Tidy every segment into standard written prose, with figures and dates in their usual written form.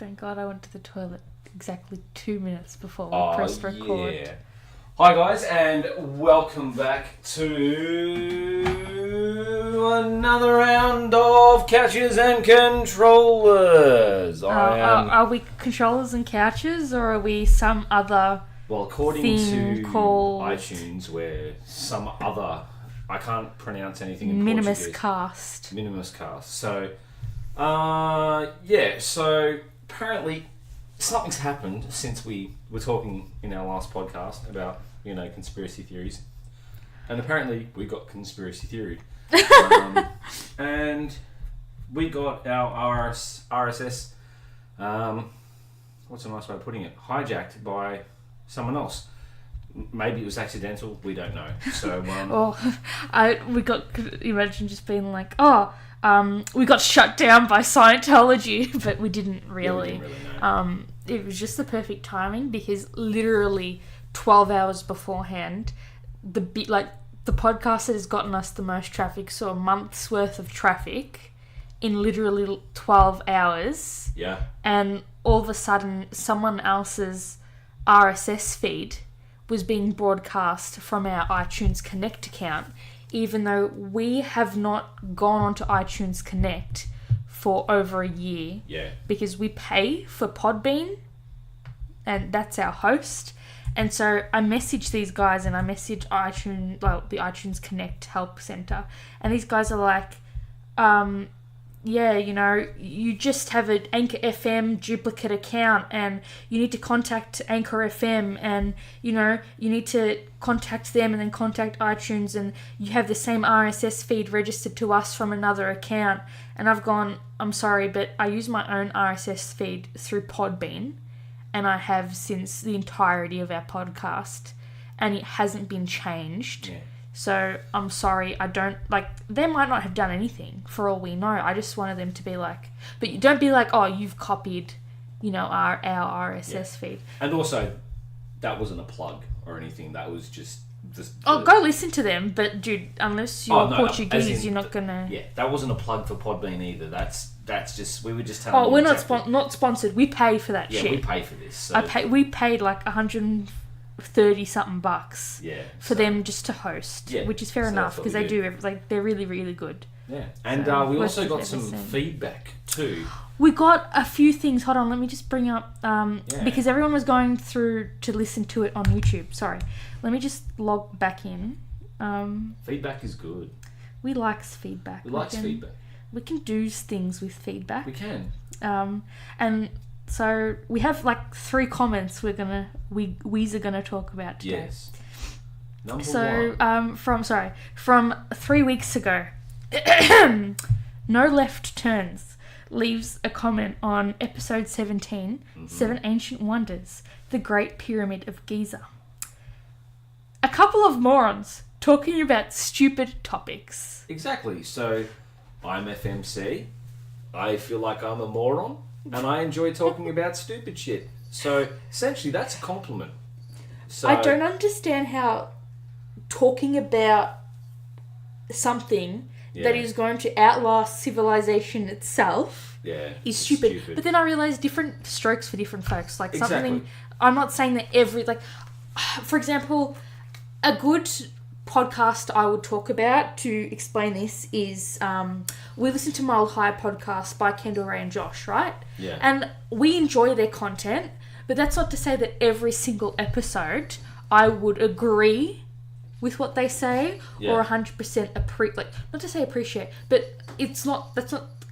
Thank God I went to the toilet exactly 2 minutes before we pressed record. Yeah. Hi guys, and welcome back to another round of couches and controllers. Are we controllers and couches, or are we some other? Well, according thing to called iTunes, we're some other. I can't pronounce anything in Minimus Portuguese. cast. Minimus cast. So, yeah. So apparently, something's happened since we were talking in our last podcast about conspiracy theories, and apparently we got conspiracy theory, and we got our RSS. What's a nice way of putting it? Hijacked by someone else. Maybe it was accidental. We don't know. So, imagine just being like, we got shut down by Scientology, but we didn't really. Yeah, we didn't really know. It was just the perfect timing because literally 12 hours beforehand, the podcast that has gotten us the most traffic, so a month's worth of traffic in literally 12 hours. Yeah. And all of a sudden, someone else's RSS feed was being broadcast from our iTunes Connect account, even though we have not gone onto iTunes Connect for over a year. Yeah. Because we pay for Podbean, and that's our host. And so I messaged these guys, and I messaged iTunes, the iTunes Connect Help Center, and these guys are like, you just have an Anchor FM duplicate account, and you need to contact Anchor FM, and you need to contact them and then contact iTunes, and you have the same RSS feed registered to us from another account. And I've gone, I'm sorry, but I use my own RSS feed through Podbean, and I have since the entirety of our podcast, and it hasn't been changed. Yeah. So I'm sorry, I don't, they might not have done anything for all we know. I just wanted them to be like, but you don't be like, oh, you've copied, our RSS feed. And also, that wasn't a plug or anything. That was just go listen to them. But dude, unless you're Portuguese, you're not gonna. Yeah, that wasn't a plug for Podbean either. That's just we were just telling. Oh, we're not sponsored. We pay for that shit. Yeah, we pay for this. So. We paid like $130 something bucks. Yeah. For them just to host, which is fair enough because they do they're really, really good. Yeah, and we also got some feedback too. We got a few things. Hold on, let me just bring up because everyone was going through to listen to it on YouTube. Sorry, let me just log back in. Feedback is good. We likes feedback. Feedback. We can do things with feedback. We can. And so we have 3 comments we're gonna talk about today. Yes. Number one. From 3 weeks ago, No Left Turns leaves a comment on episode 17, 7 Ancient Wonders, the Great Pyramid of Giza. A couple of morons talking about stupid topics. Exactly. So, I'm FMC. I feel like I'm a moron, and I enjoy talking about stupid shit. So, essentially, that's a compliment. So, I don't understand how talking about something that is going to outlast civilization itself is stupid. But then I realised different strokes for different folks. Something, I'm not saying that for example, a good podcast I would talk about to explain this is we listen to Mile High podcast by Kendall Ray and Josh, right? Yeah. And we enjoy their content, but that's not to say that every single episode I would agree with what they say or 100% not to say appreciate, but that's not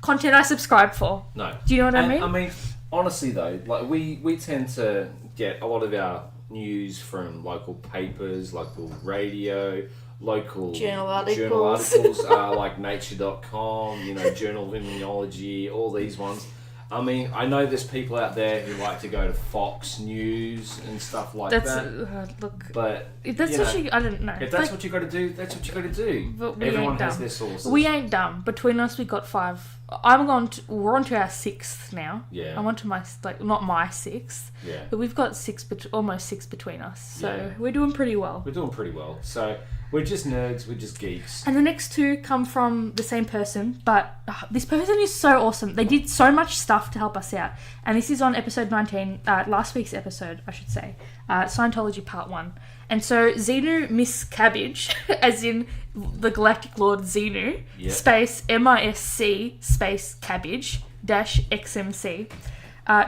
content I subscribe for. No. Do you know what I mean? I mean, honestly though, we tend to get a lot of our news from local papers, local radio, local journal articles like nature.com, Journal of Immunology, all these ones. I mean, I know there's people out there who like to go to Fox News and stuff like that. But if that's I don't know. If that's what you got to do, that's what you got to do. But everyone has their sources. We ain't dumb. Between us, we got 5 we're on to our 6th now. Yeah. I'm on to my, not my 6th. Yeah. But we've got almost 6 between us. So we're doing pretty well. We're doing pretty well. So we're just nerds, we're just geeks. And the next 2 come from the same person, but this person is so awesome. They did so much stuff to help us out. And this is on episode 19, last week's episode, I should say, Scientology Part 1. And so Xenu Miss Cabbage, as in the Galactic Lord Xenu, space MISC space Cabbage dash XMC.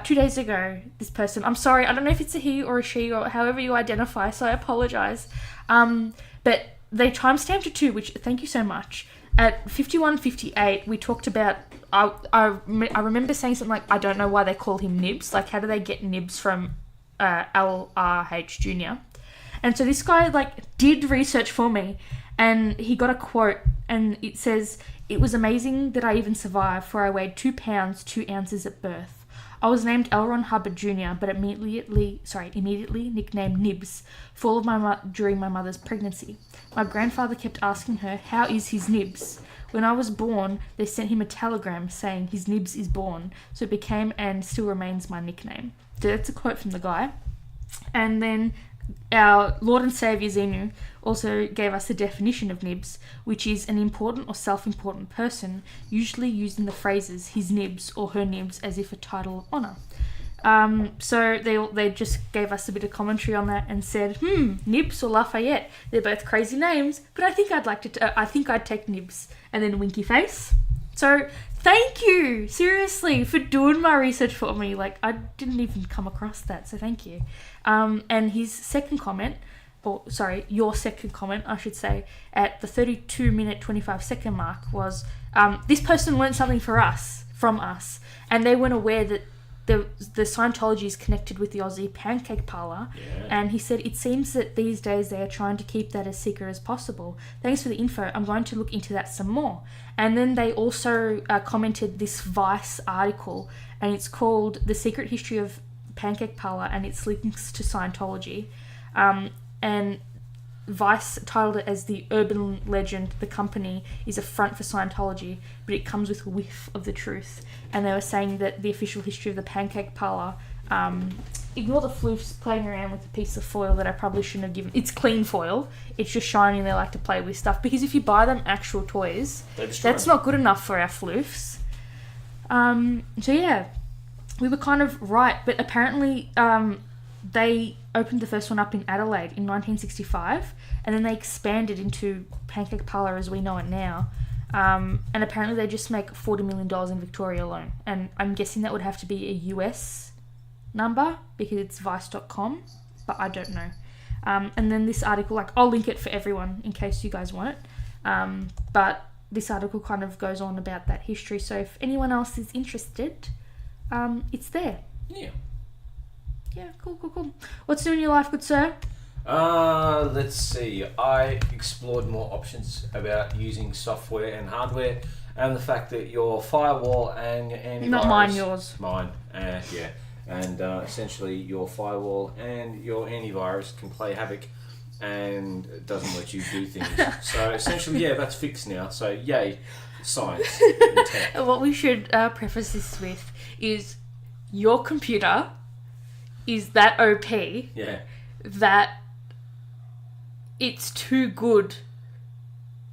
2 days ago, this person, I'm sorry, I don't know if it's a he or a she or however you identify, so I apologise. But they timestamped it too, which thank you so much. At 51:58, we talked about, I remember saying something like, I don't know why they call him Nibs. Like, how do they get Nibs from LRH Jr.? And so this guy, did research for me, and he got a quote, and it says, "It was amazing that I even survived, for I weighed 2 pounds, 2 ounces at birth. I was named L. Ron Hubbard Jr., but immediately nicknamed Nibs, during my mother's pregnancy. My grandfather kept asking her, 'How is his Nibs?' When I was born, they sent him a telegram saying his Nibs is born, so it became and still remains my nickname." So that's a quote from the guy. And then our Lord and Saviour Xenu also gave us the definition of Nibs, which is an important or self-important person, usually using the phrases his Nibs or her Nibs as if a title of honour. So they just gave us a bit of commentary on that and said, Nibs or Lafayette, they're both crazy names, but I think I'd take Nibs, and then winky face. So thank you, seriously, for doing my research for me. I didn't even come across that, so thank you. And his second comment, your second comment, I should say, at the 32-minute, 25-second mark was, this person learned something from us, and they weren't aware that the Scientology is connected with the Aussie Pancake Parlour, and he said, "It seems that these days they are trying to keep that as secret as possible. Thanks for the info. I'm going to look into that some more." And then they also commented this Vice article, and it's called "The Secret History of Pancake Parlour and its Links to Scientology." And Vice titled it as "The Urban Legend, the company is a front for Scientology, but it comes with a whiff of the truth." And they were saying that the official history of the Pancake Parlour, ignore the floofs playing around with a piece of foil that I probably shouldn't have given. It's clean foil. It's just shiny and they like to play with stuff. Because if you buy them actual toys, that's not good enough for our floofs. So yeah, we were kind of right. But apparently they opened the first one up in Adelaide in 1965, and then they expanded into Pancake Parlour as we know it now. And apparently they just make $40 million in Victoria alone. And I'm guessing that would have to be a US number because it's vice.com, but I don't know. And then this article, I'll link it for everyone in case you guys want it. But this article kind of goes on about that history. So if anyone else is interested, it's there. Yeah. Yeah, cool. What's new in your life, good sir? Let's see. I explored more options about using software and hardware, and the fact that your firewall and your antivirus... Not mine, yours. Mine, yeah. And essentially your firewall and your antivirus can play havoc and it doesn't let you do things. So essentially, that's fixed now. So yay, science and tech. What we should preface this with is your computer is that OP that it's too good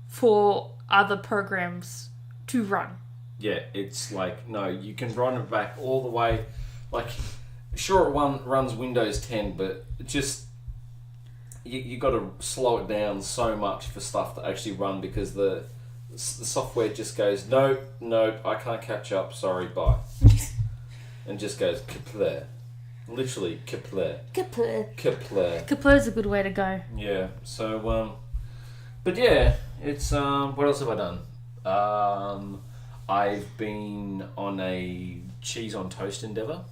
for other programs to run. Yeah, it's no, you can run it back all the way. Sure, it runs Windows 10, but just you got to slow it down so much for stuff to actually run because the software just goes, no, I can't catch up, sorry, bye. And just goes kapla. Literally kapla. Kapla is a good way to go. Yeah, so, but yeah, it's, what else have I done? I've been on a cheese on toast endeavour.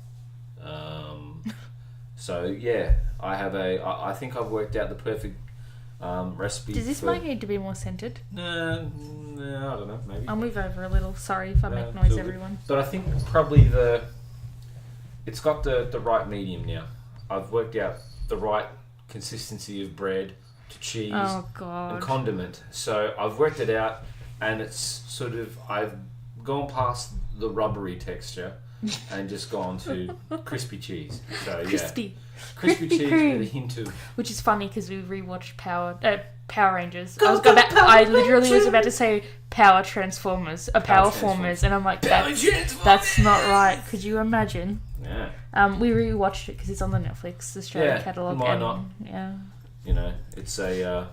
So yeah, I think I've worked out the perfect recipe. Does this mic need to be more centered? No, I don't know, maybe. I'll move over a little, sorry if I make noise, everyone. But I think probably it's got the right medium now. I've worked out the right consistency of bread to cheese and condiment. So I've worked it out, and it's sort of, I've gone past the rubbery texture and just gone to crispy cheese. So Crispy cheese cream. with a hint of... Which is funny because we rewatched Power Rangers. I literally was about to say Power Transformers, Power Formers, and I'm like, that's not right. Could you imagine? Yeah. We rewatched it because it's on the Netflix Australian catalogue. Why not? Yeah. You know, it's a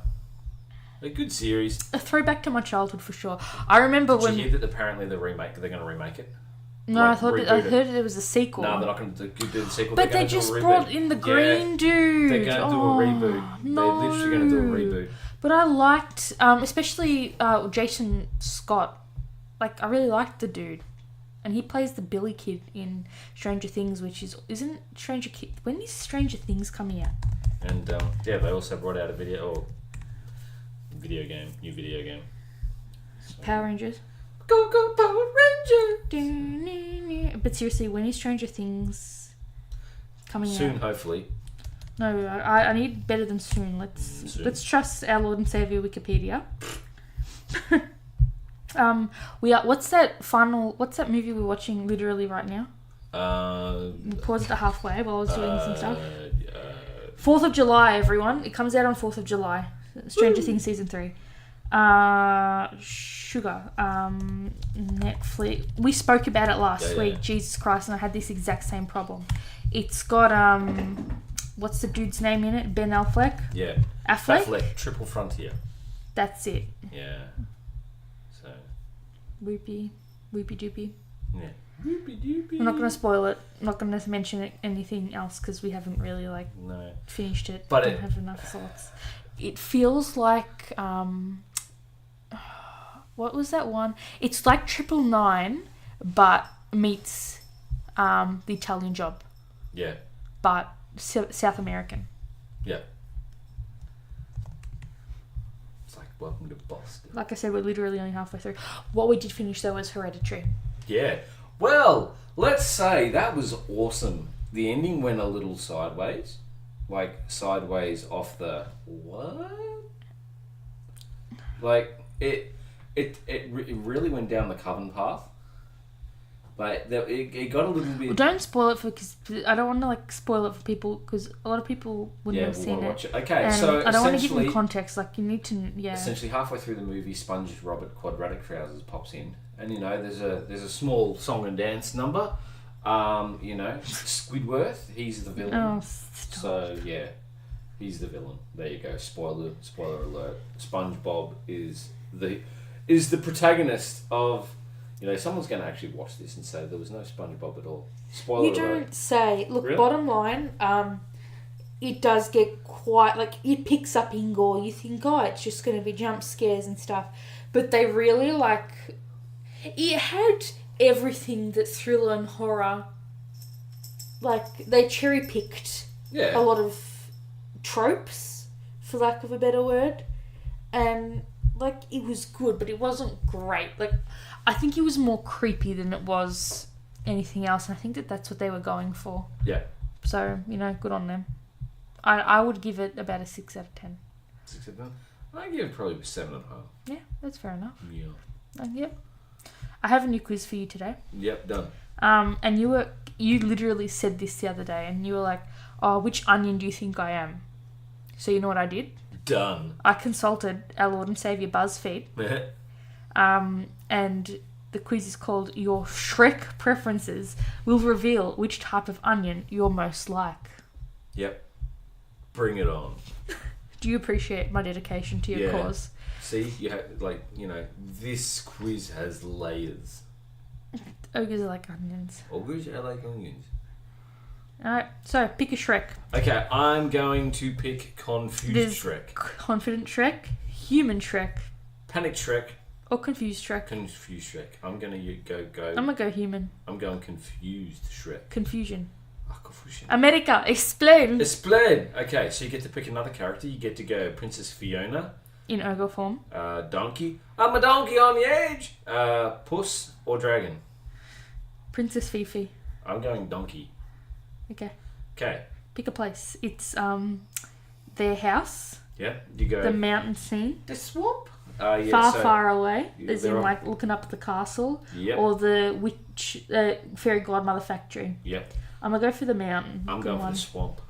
good series. A throwback to my childhood for sure. I remember Did you hear that apparently they're going to remake it? No, I heard it was a sequel. No, they're not going to do the sequel. But they just brought in the green dude. They're going to do a reboot. No. They're literally going to do a reboot. But I liked, especially Jason Scott. Like, I really liked the dude. And he plays the Billy Kid in Stranger Things, isn't Stranger Kid... When is Stranger Things coming out? And, they also brought out a new video game. So. Power Rangers. Go Power Ranger! But seriously, when is Stranger Things coming out? Soon, hopefully. No, I need better than soon. Let's trust our Lord and Savior Wikipedia. What's that movie we're watching literally right now? Pause it halfway while I was doing some stuff. 4th of July, everyone. It comes out on 4th of July. Stranger Things Season 3. Sugar. Netflix. We spoke about it last week. Yeah. Jesus Christ, and I had this exact same problem. It's got what's the dude's name in it? Ben Affleck? Yeah. Affleck? Triple Frontier. That's it. Yeah. So. Whoopie doopie. Yeah. Whoopie doopie. I'm not going to spoil it. I'm not going to mention anything else because we haven't really finished it. But don't have enough thoughts. It feels like what was that one? It's like 999, but meets the Italian Job. Yeah. But South American. Yeah. It's like Welcome to Boston. Like I said, we're literally only halfway through. What we did finish though was Hereditary. Yeah. Well, let's say that was awesome. The ending went a little sideways. Like sideways off the what? Like it really went down the Coven path. Like it got a little bit. Well, don't spoil it because I don't want to spoil it for people because a lot of people wouldn't have seen it. Okay, and so I don't want to give them context. Like you need to, Essentially, halfway through the movie, Sponge Robert Quadratic Trousers pops in, and there's a small song and dance number. Squidward, he's the villain. Oh, stop. So yeah, he's the villain. There you go. Spoiler alert. SpongeBob is the protagonist of. Someone's going to actually watch this and say there was no SpongeBob at all. Spoiler alert. You don't say. Look, really? Bottom line, it does get quite, it picks up in gore. You think, it's just going to be jump scares and stuff. But they really, it had everything that thriller and horror, they cherry-picked a lot of tropes, for lack of a better word. And, it was good, but it wasn't great. I think it was more creepy than it was anything else, and I think that's what they were going for. Yeah. So, good on them. I would give it about a 6 out of 10. 6 out of 10? I give it probably 7.5. Yeah, that's fair enough. Yeah. Yep. I have a new quiz for you today. Yep, done. And you literally said this the other day, and you were like, which onion do you think I am? So you know what I did? Done. I consulted our Lord and Saviour BuzzFeed. And the quiz is called Your Shrek Preferences Will Reveal Which Type of Onion You're Most Like. Yep. Bring it on. Do you appreciate my dedication to your cause? See, you have, this quiz has layers. Ogres are like onions. Ogres are like onions. Alright, so pick a Shrek. Okay, I'm going to pick Confused Shrek. Confident Shrek, Human Shrek, Panic Shrek, or Confused Shrek. Confused Shrek. I'm going to go... I'm going to go Human. I'm going Confused Shrek. Confusion. Confusion. America, explain. Explain. Okay, so you get to pick another character. You get to go Princess Fiona. In ogre form. Donkey. I'm a donkey on the edge. Puss or dragon. Princess Fifi. I'm going donkey. Okay. Pick a place. It's their house. Yeah, you go. The mountain scene. The swamp. Far away, Yeah, as in like looking up at the castle. Yep. Or the fairy godmother factory. Yep. I'm going to go for the mountain. I'm going for the swamp.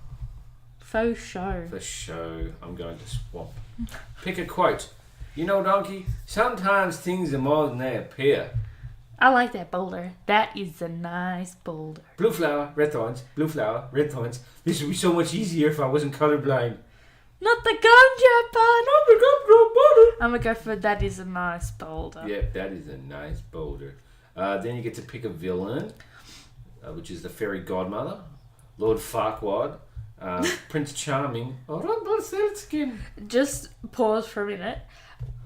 Faux show. For show, I'm going to swamp. Pick a quote. You know, Donkey, sometimes things are more than they appear. I like that boulder. That is a nice boulder. Blue flower, red thorns. Blue flower, red thorns. This would be so much easier if I wasn't colorblind. Not the gumdrop bun. Not the gumdrop bun. I'm going to go for that is a nice boulder. Yep, that is a nice boulder. Then you get to pick a villain, which is the fairy godmother, Lord Farquaad, Prince Charming, or Rumpelstiltskin. Just pause for a minute.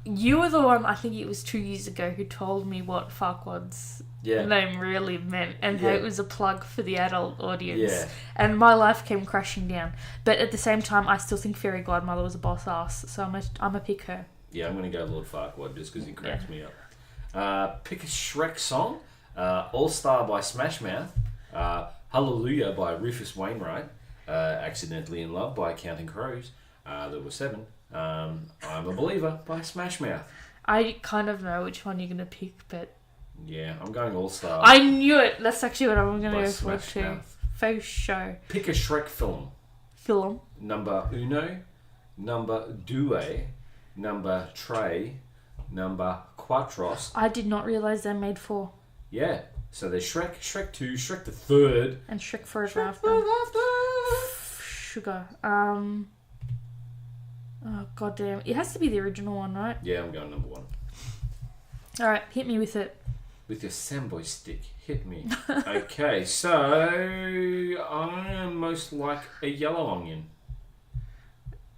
You were the one, I think it was 2 years ago, who told me what Farquaad's name really meant and how it was a plug for the adult audience. Yeah. And my life came crashing down. But at the same time, I still think Fairy Godmother was a boss ass, so I'm gonna pick her. Yeah, I'm going to go Lord Farquaad just because he cracks me up. Pick a Shrek song. All Star by Smash Mouth. Hallelujah by Rufus Wainwright. Accidentally in Love by Counting Crows. There were 7. I'm a Believer by Smash Mouth. I kind of know which one you're going to pick, but... Yeah, I'm going All Star. I knew it! That's actually what I'm going to go for too. Mouth. Faux show. Pick a Shrek film. Film. Number uno. Number due. Number tre. Number cuatros. I did not realise they made 4. Yeah. So there's Shrek, Shrek 2, Shrek the Third. And Shrek Forever Shrek After. Forever After. Sugar. Oh, goddamn. It has to be the original one, right? Yeah, I'm going number 1. Alright, hit me with it. With your Samboy stick, hit me. Okay, so I am most like a yellow onion.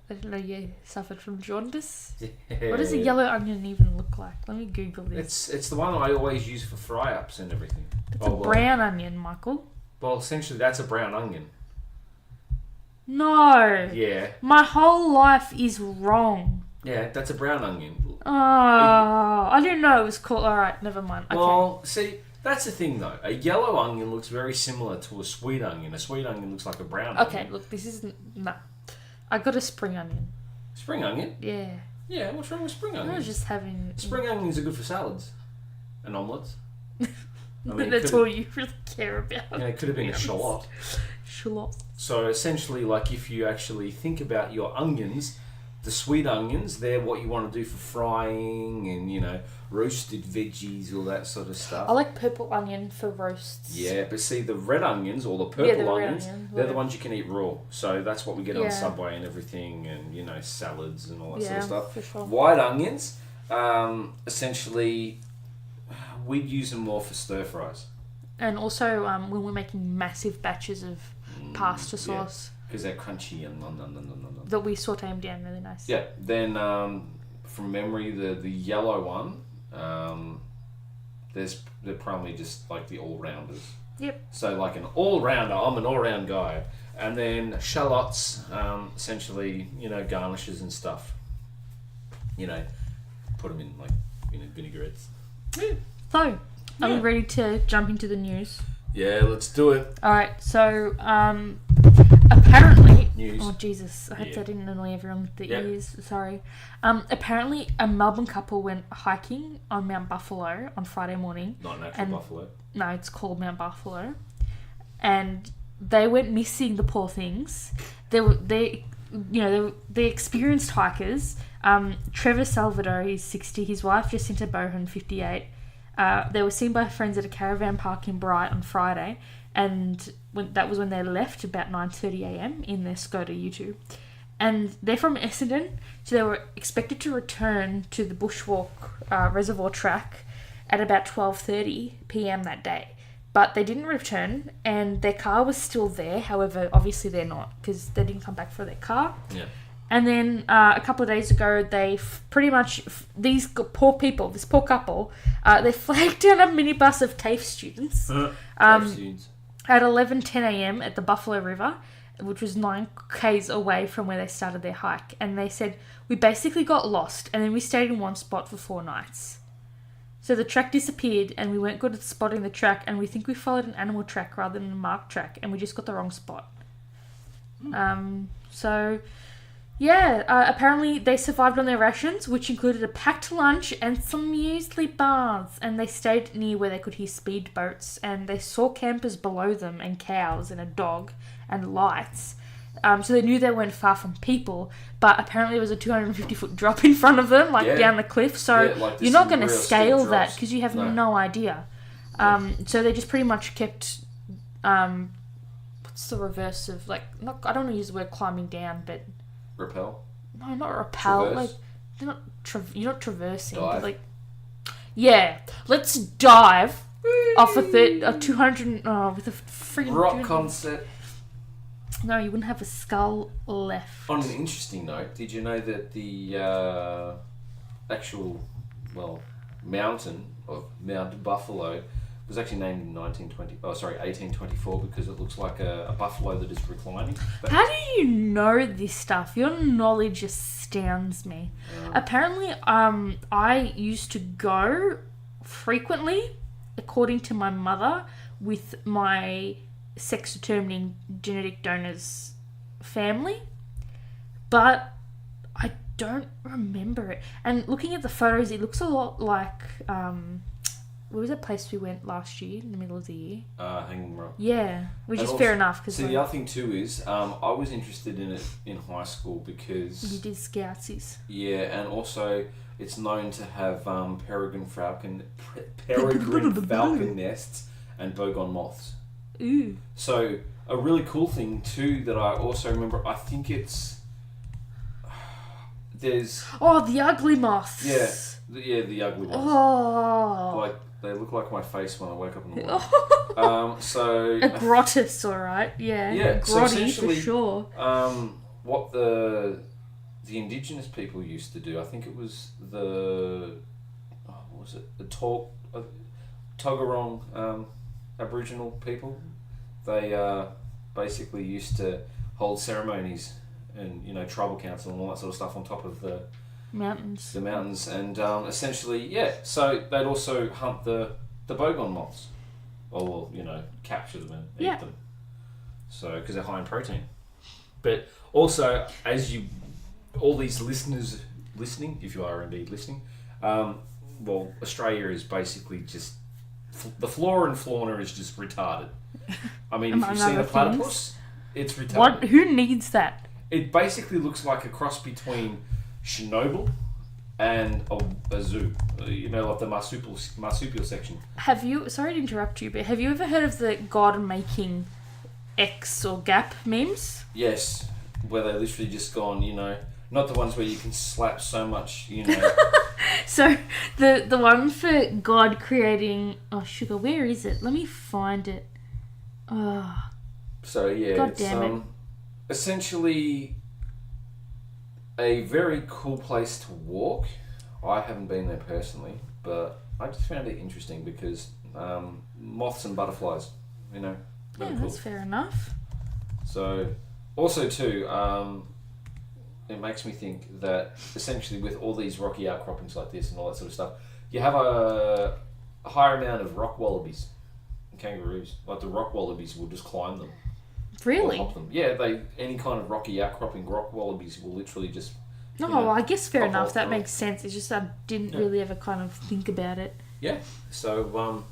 I didn't know you suffered from jaundice. Yeah. What does a yellow onion even look like? Let me Google this. It's the one I always use for fry-ups and everything. It's a brown onion, Michael. Well, essentially that's a brown onion. No. Yeah. My whole life is wrong. Yeah, that's a brown onion. Oh, I didn't know it was called... Alright, never mind. Okay. Well, see, that's the thing though. A yellow onion looks very similar to a sweet onion. A sweet onion looks like a brown onion. Okay, look, this isn't... No. I got a spring onion. Spring onion? Yeah. Yeah, what's wrong with spring onions? I was just having... Spring onions are good for salads. And omelettes. I mean, that's all you really care about. Yeah, it could have been a shallot. Shallot. So essentially, like if you actually think about your onions, the sweet onions, they're what you want to do for frying and, you know, roasted veggies, all that sort of stuff. I like purple onion for roasts. Yeah, but see, the red onions or the purple onions, they're the whatever. ones you can eat raw. So that's what we get on Subway and everything, and, you know, salads and all that sort of stuff. For sure. White onions, essentially, we'd use them more for stir fries. And also when we're making massive batches of pasta sauce. Because they're crunchy and that we saute them down really nice. Yeah. Then from memory, the yellow one, they're probably just like the all rounders. Yep. So like an all rounder, I'm an all round guy. And then shallots, essentially, you know, garnishes and stuff. You know, put them in like vinaigrettes. Yeah. So, are we ready to jump into the news? Yeah, let's do it. Alright, so apparently... News. Oh, Jesus. I hope that didn't annoy everyone with the Yep. ears. Sorry. Apparently, a Melbourne couple went hiking on Mount Buffalo on Friday morning. Not an actual buffalo. No, it's called Mount Buffalo. And they went missing, the poor things. They experienced hikers. Trevor Salvador, he's 60. His wife, Jacinta Bohan, 58. They were seen by friends at a caravan park in Bright on Friday, and that was when they left about 9:30am in their Skoda U2. And they're from Essendon, so they were expected to return to the Bushwalk Reservoir track at about 12:30pm that day. But they didn't return, and their car was still there. However, obviously they're not, because they didn't come back for their car. Yeah. And then a couple of days ago, they pretty much, these poor people, this poor couple, they flagged down a minibus of TAFE students at 11:10am at the Buffalo River, which was 9 k's away from where they started their hike. And they said, we basically got lost, and then we stayed in one spot for 4 nights. So the track disappeared, and we weren't good at spotting the track, and we think we followed an animal track rather than a marked track, and we just got the wrong spot. So... Yeah, apparently they survived on their rations, which included a packed lunch and some muesli bars, and they stayed near where they could hear speedboats, and they saw campers below them, and cows, and a dog, and lights. So they knew they weren't far from people, but apparently there was a 250-foot drop in front of them, down the cliff, so you're not going to scale that, because you have no idea. So they just pretty much kept... what's the reverse of, I don't want to use the word climbing down, but... Rappel? No, not rappel. Traverse? You're not traversing. Dive? But yeah. Let's dive off a 200 with a freaking rock concert. No, you wouldn't have a skull left. On an interesting note, did you know that the actual mountain of Mount Buffalo was actually named in 1824 because it looks like a buffalo that is reclining. How do you know this stuff? Your knowledge astounds me. Apparently, I used to go frequently, according to my mother, with my sex-determining genetic donor's family, but I don't remember it. And looking at the photos, it looks a lot like... where was that place we went last year, in the middle of the year? Hanging Rock. Yeah, which is fair enough. See, the other thing too is, I was interested in it in high school because... You did Scoutsies. Yeah, and also it's known to have peregrine falcon nests and boggon moths. Ooh. So, a really cool thing too that I also remember, I think it's... There's... Oh, the ugly moths. Yeah, the ugly ones. Oh. They look like my face when I wake up in the morning. A grottis, alright. Yeah. Yeah, grotty for sure. What the indigenous people used to do, I think it was the Toggerong Aboriginal people. They basically used to hold ceremonies and tribal council and all that sort of stuff on top of the mountains. And essentially, so they'd also hunt the boggon moths, or capture them and eat them. So because they're high in protein, but also all these listeners listening, if you are indeed listening, Australia is basically just the flora and fauna is just retarded. I mean, if you've seen a platypus, it's retarded. What? Who needs that? It basically looks like a cross between Chernobyl and a zoo, like the marsupial section. Have you, sorry to interrupt you, but have you ever heard of the God making X or Gap memes? Yes, where they literally just gone, not the ones where you can slap so much, So, the one for God creating, sugar, where is it? Let me find it. So, yeah, God damn it. Essentially a very cool place to walk. I haven't been there personally, but I just found it interesting because moths and butterflies, really cool. That's fair enough. So, also too, it makes me think that essentially with all these rocky outcroppings like this and all that sort of stuff, you have a higher amount of rock wallabies and kangaroos. Like the rock wallabies will just climb them. Really? Or hop them. Yeah, any kind of rocky outcropping rock wallabies will literally just... I guess fair enough. That makes sense. It's just I didn't really ever kind of think about it. Yeah. So,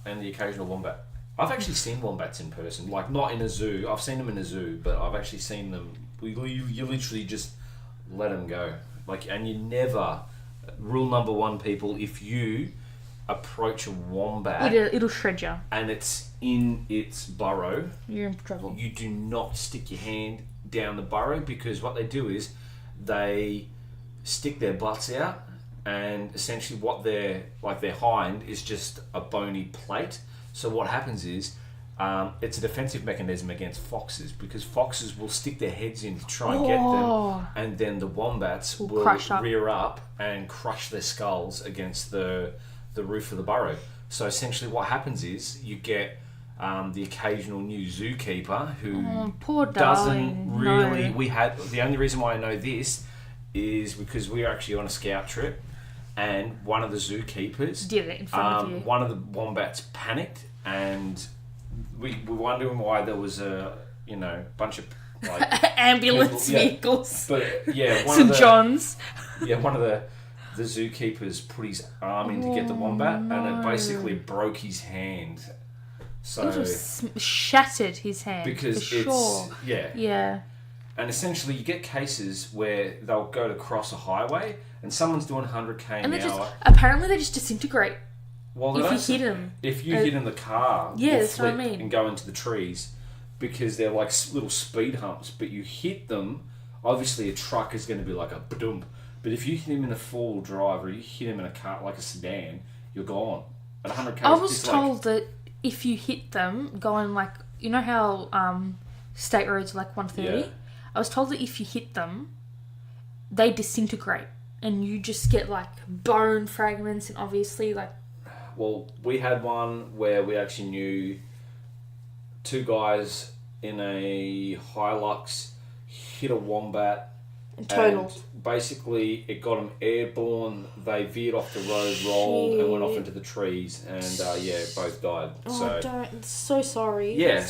and the occasional wombat. I've actually seen wombats in person. Like, not in a zoo. I've seen them in a zoo, but I've actually seen them... You literally just let them go. And you never... Rule number one, people, if you approach a wombat... It'll shred you. And it's in its burrow... You're in trouble. You do not stick your hand down the burrow, because what they do is they stick their butts out, and essentially what their hind is just a bony plate. So what happens is it's a defensive mechanism against foxes, because foxes will stick their heads in to try and get them, and then the wombats will rear up and crush their skulls against the roof of the burrow. So essentially what happens is you get the occasional new zookeeper who doesn't really... No. The only reason why I know this is because we were actually on a scout trip, and one of the zookeepers did it in front of you. One of the wombats panicked, and we were wondering why there was a bunch of like ambulance people, vehicles. But yeah, St. John's. Yeah, one of the zookeepers put his arm in to get the wombat, and it basically broke his hand. So it just shattered his hand. Because for sure. Yeah. And essentially, you get cases where they'll go to cross a highway, and someone's doing 100k an hour. Apparently, they just disintegrate. Well, if you hit them. If you hit in the car, yeah, that's what I mean. And go into the trees, because they're like little speed humps. But you hit them, obviously a truck is going to be like a ba-dum. But if you hit him in a four-wheel drive, or you hit him in a car like a sedan, you're gone. At 100k, I was told that if you hit them, going like, you know how state roads are like 130? Yeah. I was told that if you hit them, they disintegrate. And you just get like bone fragments and obviously like... Well, we had one where we actually knew two guys in a Hilux hit a wombat. And basically, it got them airborne. They veered off the road, rolled, and went off into the trees. And both died. So sorry. Yeah,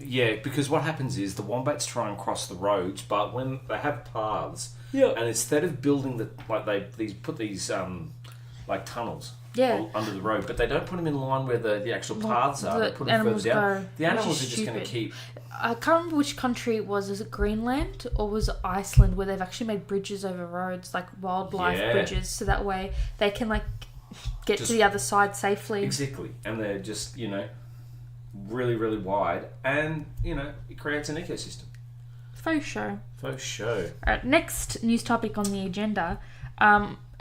yeah, because what happens is the wombats try and cross the roads, but when they have paths, and instead of building they put these like tunnels under the road, but they don't put them in line where the actual paths are. They put them further down. The animals are just going to keep. I can't remember which country it was. Was it Greenland or was it Iceland, where they've actually made bridges over roads, like wildlife bridges, so that way they can like get to the other side safely. Exactly, and they're just really, really wide, and it creates an ecosystem. Faux show. Alright, next news topic on the agenda.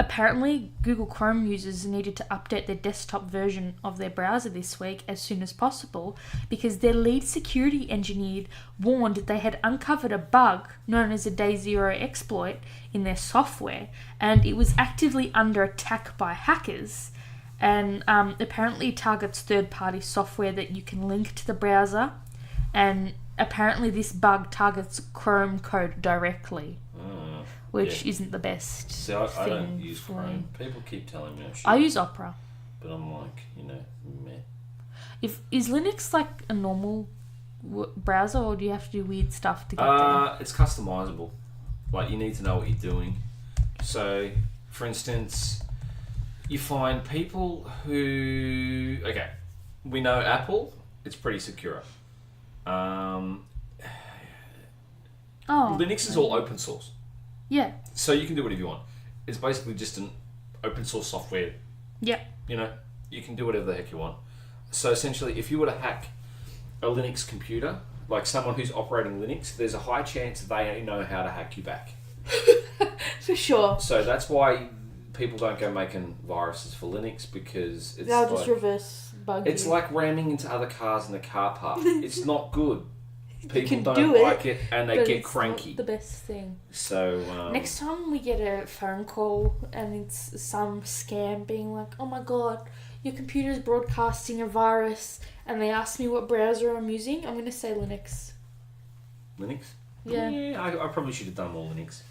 Apparently, Google Chrome users needed to update their desktop version of their browser this week as soon as possible because their lead security engineer warned that they had uncovered a bug known as a Day Zero exploit in their software, and it was actively under attack by hackers. And apparently targets third-party software that you can link to the browser, and apparently this bug targets Chrome code directly, which isn't the best. So I don't use Chrome. People keep telling me I should. I use Opera. But I'm like, meh. Is Linux like a normal browser, or do you have to do weird stuff to get there? It's customizable. Like, you need to know what you're doing. So, for instance, you find people who... Okay, we know Apple, it's pretty secure. Linux is all open source. Yeah. So you can do whatever you want. It's basically just an open source software. Yeah. You can do whatever the heck you want. So essentially, if you were to hack a Linux computer, like someone who's operating Linux, there's a high chance they know how to hack you back. For sure. So that's why people don't go making viruses for Linux, because it's they'll just reverse bug you. It's like ramming into other cars in a car park. It's not good. People don't like it, and they get cranky. Not the best thing. So next time we get a phone call and it's some scam being like, "Oh my god, your computer's broadcasting a virus," and they ask me what browser I'm using, I'm going to say Linux. Linux? Yeah. I probably should have done more Linux.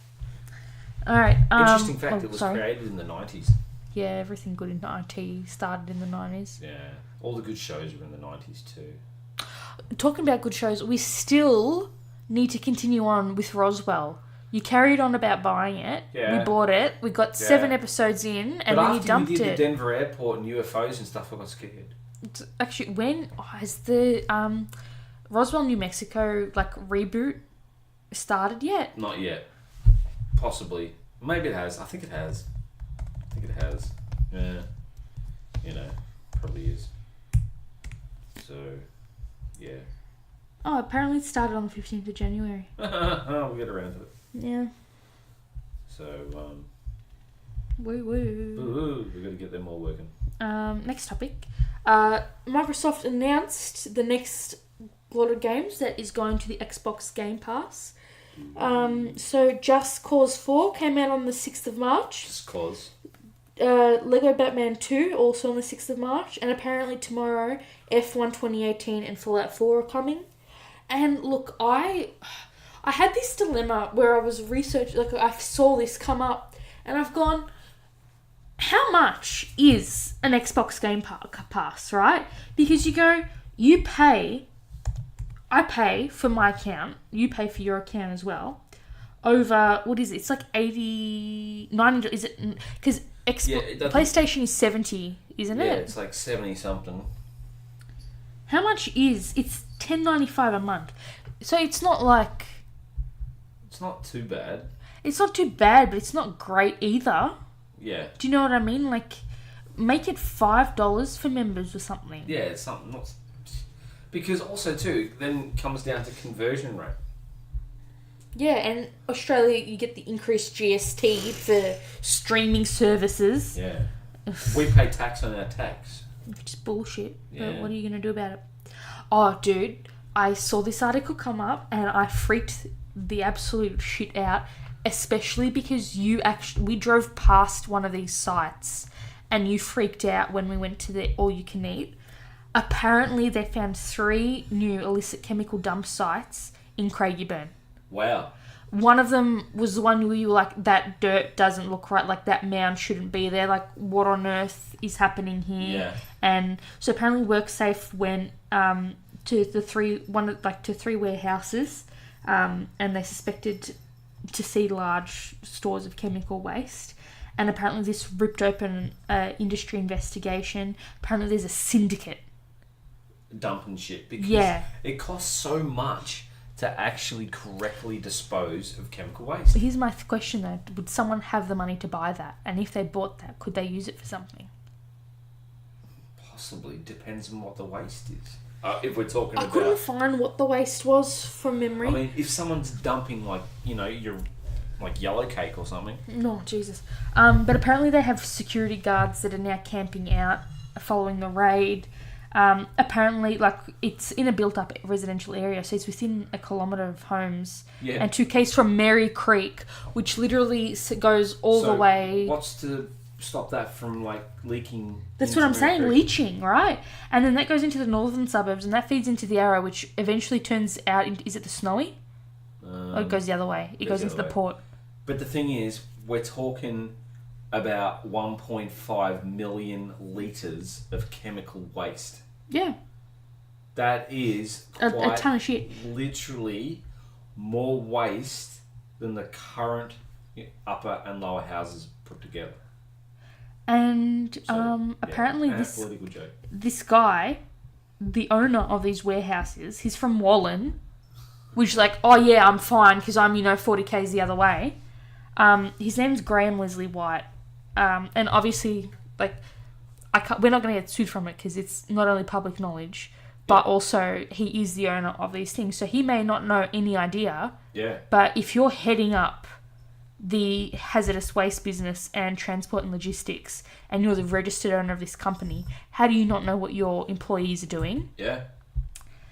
Alright. Interesting fact, it was created in the 90s. Yeah, everything good in IT started in the 90s. Yeah. All the good shows were in the 90s too. Talking about good shows, we still need to continue on with Roswell. You carried on about buying it. Yeah. We bought it. We got 7 episodes in, and then you dumped it. But after we did the Denver airport and UFOs and stuff, I got scared. Actually, when has the Roswell, New Mexico reboot started yet? Not yet. Possibly. Maybe it has. I think it has. Yeah. Probably is. So, yeah. Oh, apparently it started on the 15th of January. We'll get around to it. Yeah. So, woo. We've got to get them all working. Next topic. Microsoft announced the next lot of games that is going to the Xbox Game Pass. So Just Cause 4 came out on the 6th of March. Just Cause. Lego Batman 2 also on the 6th of March, and apparently tomorrow F1 2018 and Fallout 4 are coming. And look, I had this dilemma where I was researching, I saw this come up, and I've gone, how much is an Xbox Game Pass, right? Because you pay I pay for my account. You pay for your account as well. Over, what is it? It's like 80, 90, is it? Because PlayStation is 70, isn't it? Yeah, it's like 70 something. How much is? It's $10.95 a month. So it's not like... It's not too bad. It's not too bad, but it's not great either. Yeah. Do you know what I mean? Like, make it $5 for members or something. Yeah, it's something not... Because also, too, then comes down to conversion rate. Yeah, and Australia, you get the increased GST for streaming services. Yeah. We pay tax on our tax. Which is bullshit. Yeah. But what are you going to do about it? Oh, dude, I saw this article come up and I freaked the absolute shit out, especially because we drove past one of these sites and you freaked out when we went to the all-you-can-eat. Apparently, they found 3 new illicit chemical dump sites in Craigieburn. Wow. One of them was the one where you were like, that dirt doesn't look right, like that mound shouldn't be there, like what on earth is happening here? Yeah. And so apparently WorkSafe went to 3 warehouses, and they suspected to see large stores of chemical waste. And apparently this ripped open an industry investigation. Apparently there's a syndicate dumping shit because it costs so much to actually correctly dispose of chemical waste. Here's my question though. Would someone have the money to buy that? And if they bought that, could they use it for something? Possibly. Depends on what the waste is. If we're talking about... I couldn't find what the waste was from memory. I mean, if someone's dumping your yellow cake or something. No, Jesus. But apparently they have security guards that are now camping out following the raid. Apparently, it's in a built-up residential area, so it's within a kilometre of homes. Yeah. And 2 k's from Mary Creek, which literally goes all the way... What's to stop that from, leaking? That's what I'm saying, Creek? Leaching, right? And then that goes into the northern suburbs, and that feeds into the Arrow, which eventually turns out... Is it the Snowy? Or it goes the other way? It goes into the port. But the thing is, we're talking about 1.5 million litres of chemical waste. Yeah. That is a ton of shit. Literally more waste than the current upper and lower houses put together. And apparently this guy, the owner of these warehouses, he's from Wallen, which is like, oh yeah, I'm fine because I'm 40 k's the other way. His name's Graham Leslie White, and obviously we're not going to get sued from it because it's not only public knowledge, but also he is the owner of these things. So he may not know any idea. Yeah. But if you're heading up the hazardous waste business and transport and logistics, and you're the registered owner of this company, how do you not know what your employees are doing? Yeah.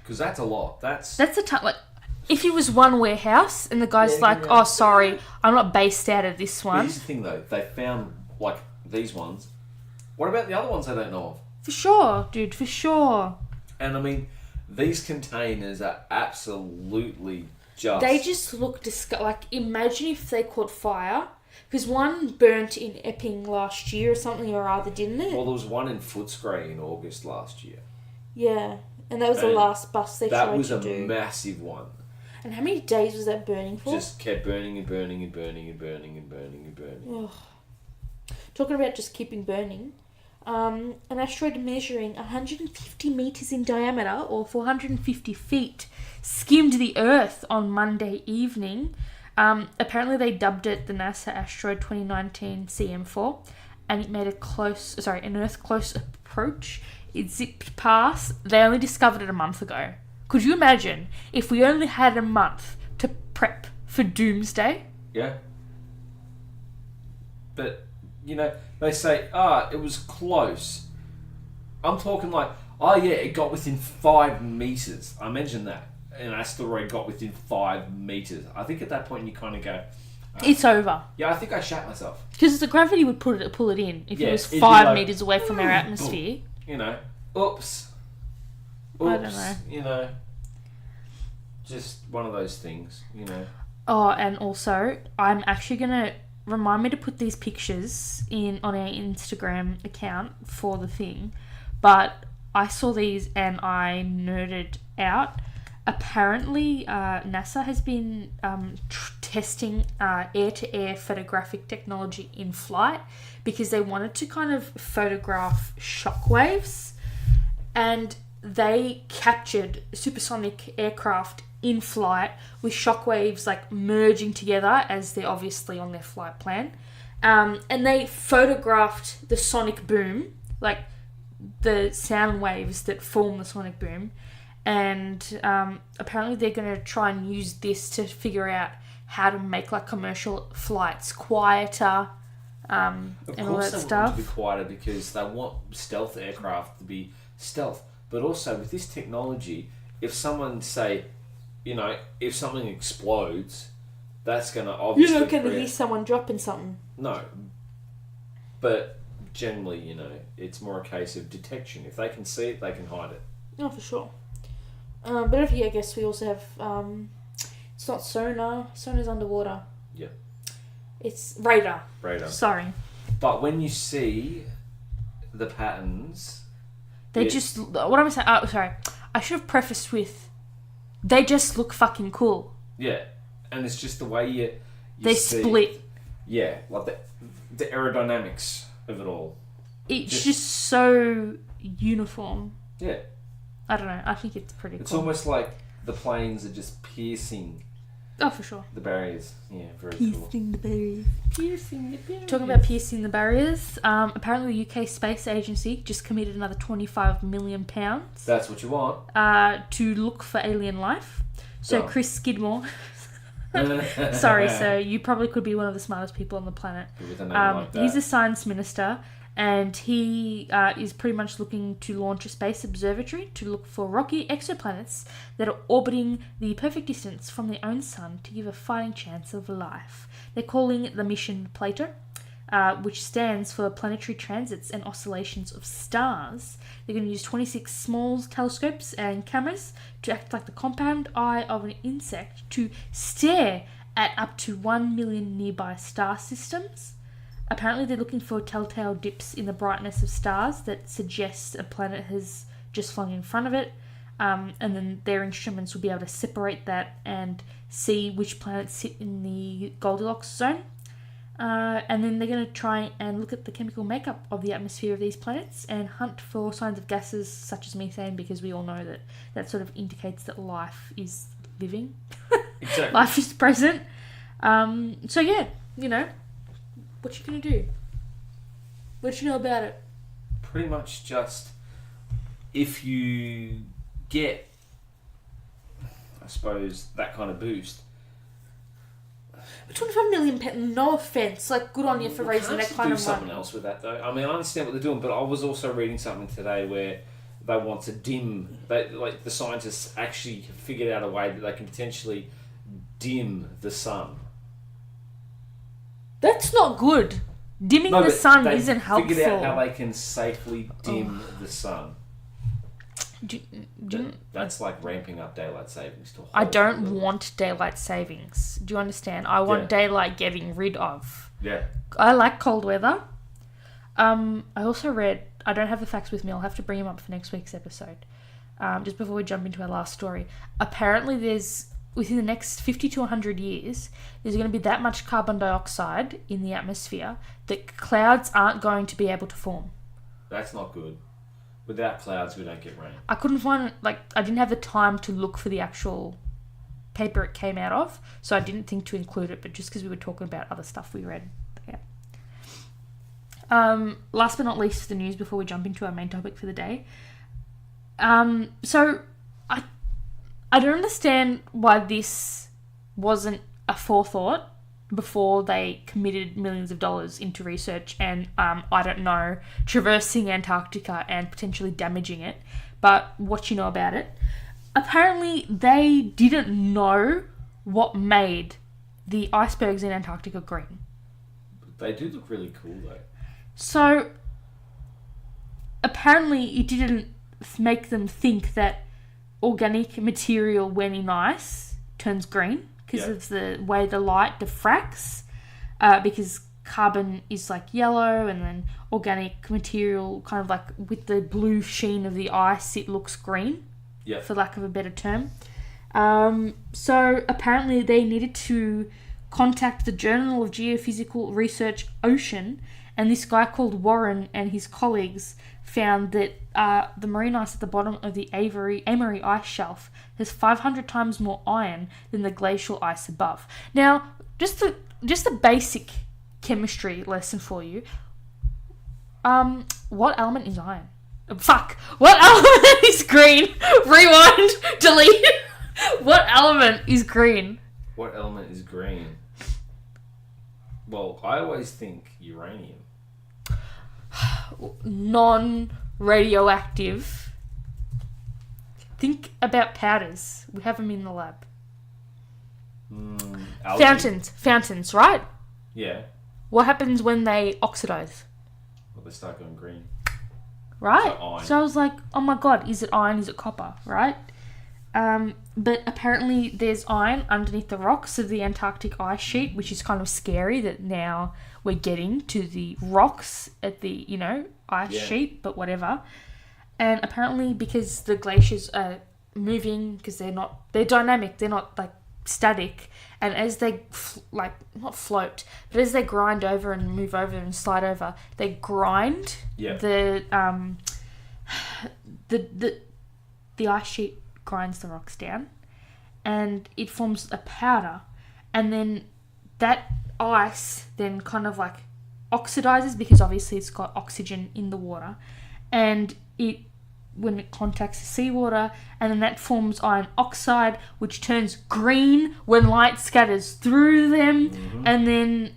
Because that's a lot. That's a ton. If it was one warehouse and the guy's oh, sorry, I'm not based out of this one. But here's the thing though, they found these ones. What about the other ones I don't know of? For sure, dude, for sure. And I mean, these containers are absolutely just... They just look imagine if they caught fire. Because one burnt in Epping last year or something or other, didn't it? Well, there was one in Footscray in August last year. Yeah, and that was the last bus they tried to do. That was a massive one. And how many days was that burning for? Just kept burning and burning and burning and burning and burning and burning. Ugh. Talking about just keeping burning, an asteroid measuring 150 metres in diameter, or 450 feet, skimmed the Earth on Monday evening. Apparently they dubbed it the NASA Asteroid 2019 CM4, and it made an Earth close approach. It zipped past. They only discovered it a month ago. Could you imagine if we only had a month to prep for doomsday? Yeah. But, they say, it was close. I'm talking it got within 5 metres. I mentioned that. An asteroid got within 5 metres. I think at that point you kind of go... it's over. Yeah, I think I shat myself. Because the gravity would pull it in if it was 5 metres away from our atmosphere. Oops. I don't know. Just one of those things, Oh, and also, I'm actually going to... Remind me to put these pictures on our Instagram account for the thing. But I saw these and I nerded out. Apparently, NASA has been testing air-to-air photographic technology in flight because they wanted to kind of photograph shockwaves, and they captured supersonic aircraft in flight with shockwaves like merging together as they're obviously on their flight plan. And they photographed the sonic boom, like the sound waves that form the sonic boom. And apparently they're going to try and use this to figure out how to make like commercial flights quieter and all that stuff. Of course they want to be quieter because they want stealth aircraft to be stealth. But also with this technology, if someone if something explodes, that's going to obviously... You're not going to hear someone dropping something. No. But generally, it's more a case of detection. If they can see it, they can hide it. Oh, for sure. But over here, I guess we also have... it's not sonar. Sonar's underwater. Yeah. It's radar. Radar. Sorry. But when you see the patterns... They just... What am I saying? Oh, sorry. I should have prefaced with... They just look fucking cool. Yeah. And it's just the way you they see, split. Yeah. Like the aerodynamics of it all. It's just so uniform. Yeah. I don't know. I think it's pretty cool. It's almost like the planes are just piercing... Oh, for sure. The barriers. Yeah, very cool. Piercing the barriers. Talking about piercing the barriers, apparently the UK Space Agency just committed another £25 million. That's what you want. To look for alien life. So Dumb. Chris Skidmore... Sorry, sir. You probably could be one of the smartest people on the planet. With a name like that. He's a science minister, and he is pretty much looking to launch a space observatory to look for rocky exoplanets that are orbiting the perfect distance from their own sun to give a fighting chance of life. They're calling the mission Plato, which stands for Planetary Transits and Oscillations of Stars. They're going to use 26 small telescopes and cameras to act like the compound eye of an insect to stare at up to 1 million nearby star systems. Apparently they're looking for telltale dips in the brightness of stars that suggest a planet has just flung in front of it, and then their instruments will be able to separate that and see which planets sit in the Goldilocks zone. And then they're going to try and look at the chemical makeup of the atmosphere of these planets and hunt for signs of gases such as methane, because we all know that that sort of indicates that life is living. Exactly. Life is present. So yeah, what you going to do? What you know about it? Pretty much just if you get, I suppose, that kind of boost. 25 million, no offence, like good on you for raising that kind of money. Do something else with that though. I mean, I understand what they're doing, but I was also reading something today where they want to dim. Like the scientists actually figured out a way that they can potentially dim the sun. That's not good. Dimming the sun isn't helpful. Figured out how they can safely dim the sun. That's like ramping up daylight savings to a whole I don't want daylight savings. Do you understand? I want daylight getting rid of. Yeah. I like cold weather. I also read, I don't have the facts with me, I'll have to bring them up for next week's episode. Just before we jump into our last story. Apparently there's, within the next 50 to 100 years, there's going to be that much carbon dioxide in the atmosphere that clouds aren't going to be able to form. That's not good. Without clouds, we don't get rain. I couldn't find, I didn't have the time to look for the actual paper it came out of, so I didn't think to include it, but just because we were talking about other stuff we read. Yeah. Last but not least, the news before we jump into our main topic for the day. So, I don't understand why this wasn't a forethought before they committed millions of dollars into research and, I don't know, traversing Antarctica and potentially damaging it. But what you know about it? Apparently, they didn't know what made the icebergs in Antarctica green. They do look really cool, though. So, apparently, it didn't make them think that organic material, when in ice, turns green. Because of the way the light diffracts, because carbon is like yellow, and then organic material kind of like with the blue sheen of the ice, it looks green, for lack of a better term. So apparently they needed to contact the Journal of Geophysical Research Ocean, and this guy called Warren and his colleagues found that the marine ice at the bottom of the Amory ice shelf has 500 times more iron than the glacial ice above. Now, just a basic chemistry lesson for you. What element is iron? What element is green? Rewind, delete. What element is green? What element is green? Well, I always think uranium. Non-radioactive. Think about powders. We have them in the lab. Fountains, right? Yeah. What happens when they oxidize? Well, they start going green. Right? So I was like, oh my god, is it iron? Is it copper? Right? But apparently there's iron underneath the rocks of the Antarctic ice sheet, which is kind of scary that now we're getting to the rocks at the, ice sheet, but whatever. And apparently because the glaciers are moving, because they're dynamic, they're not like static, and as they not float, but as they grind over and move over and slide over, they grind the ice sheet grinds the rocks down, and it forms a powder, and then that ice then kind of like oxidizes because obviously it's got oxygen in the water, and when it contacts the seawater, and then that forms iron oxide, which turns green when light scatters through them. And then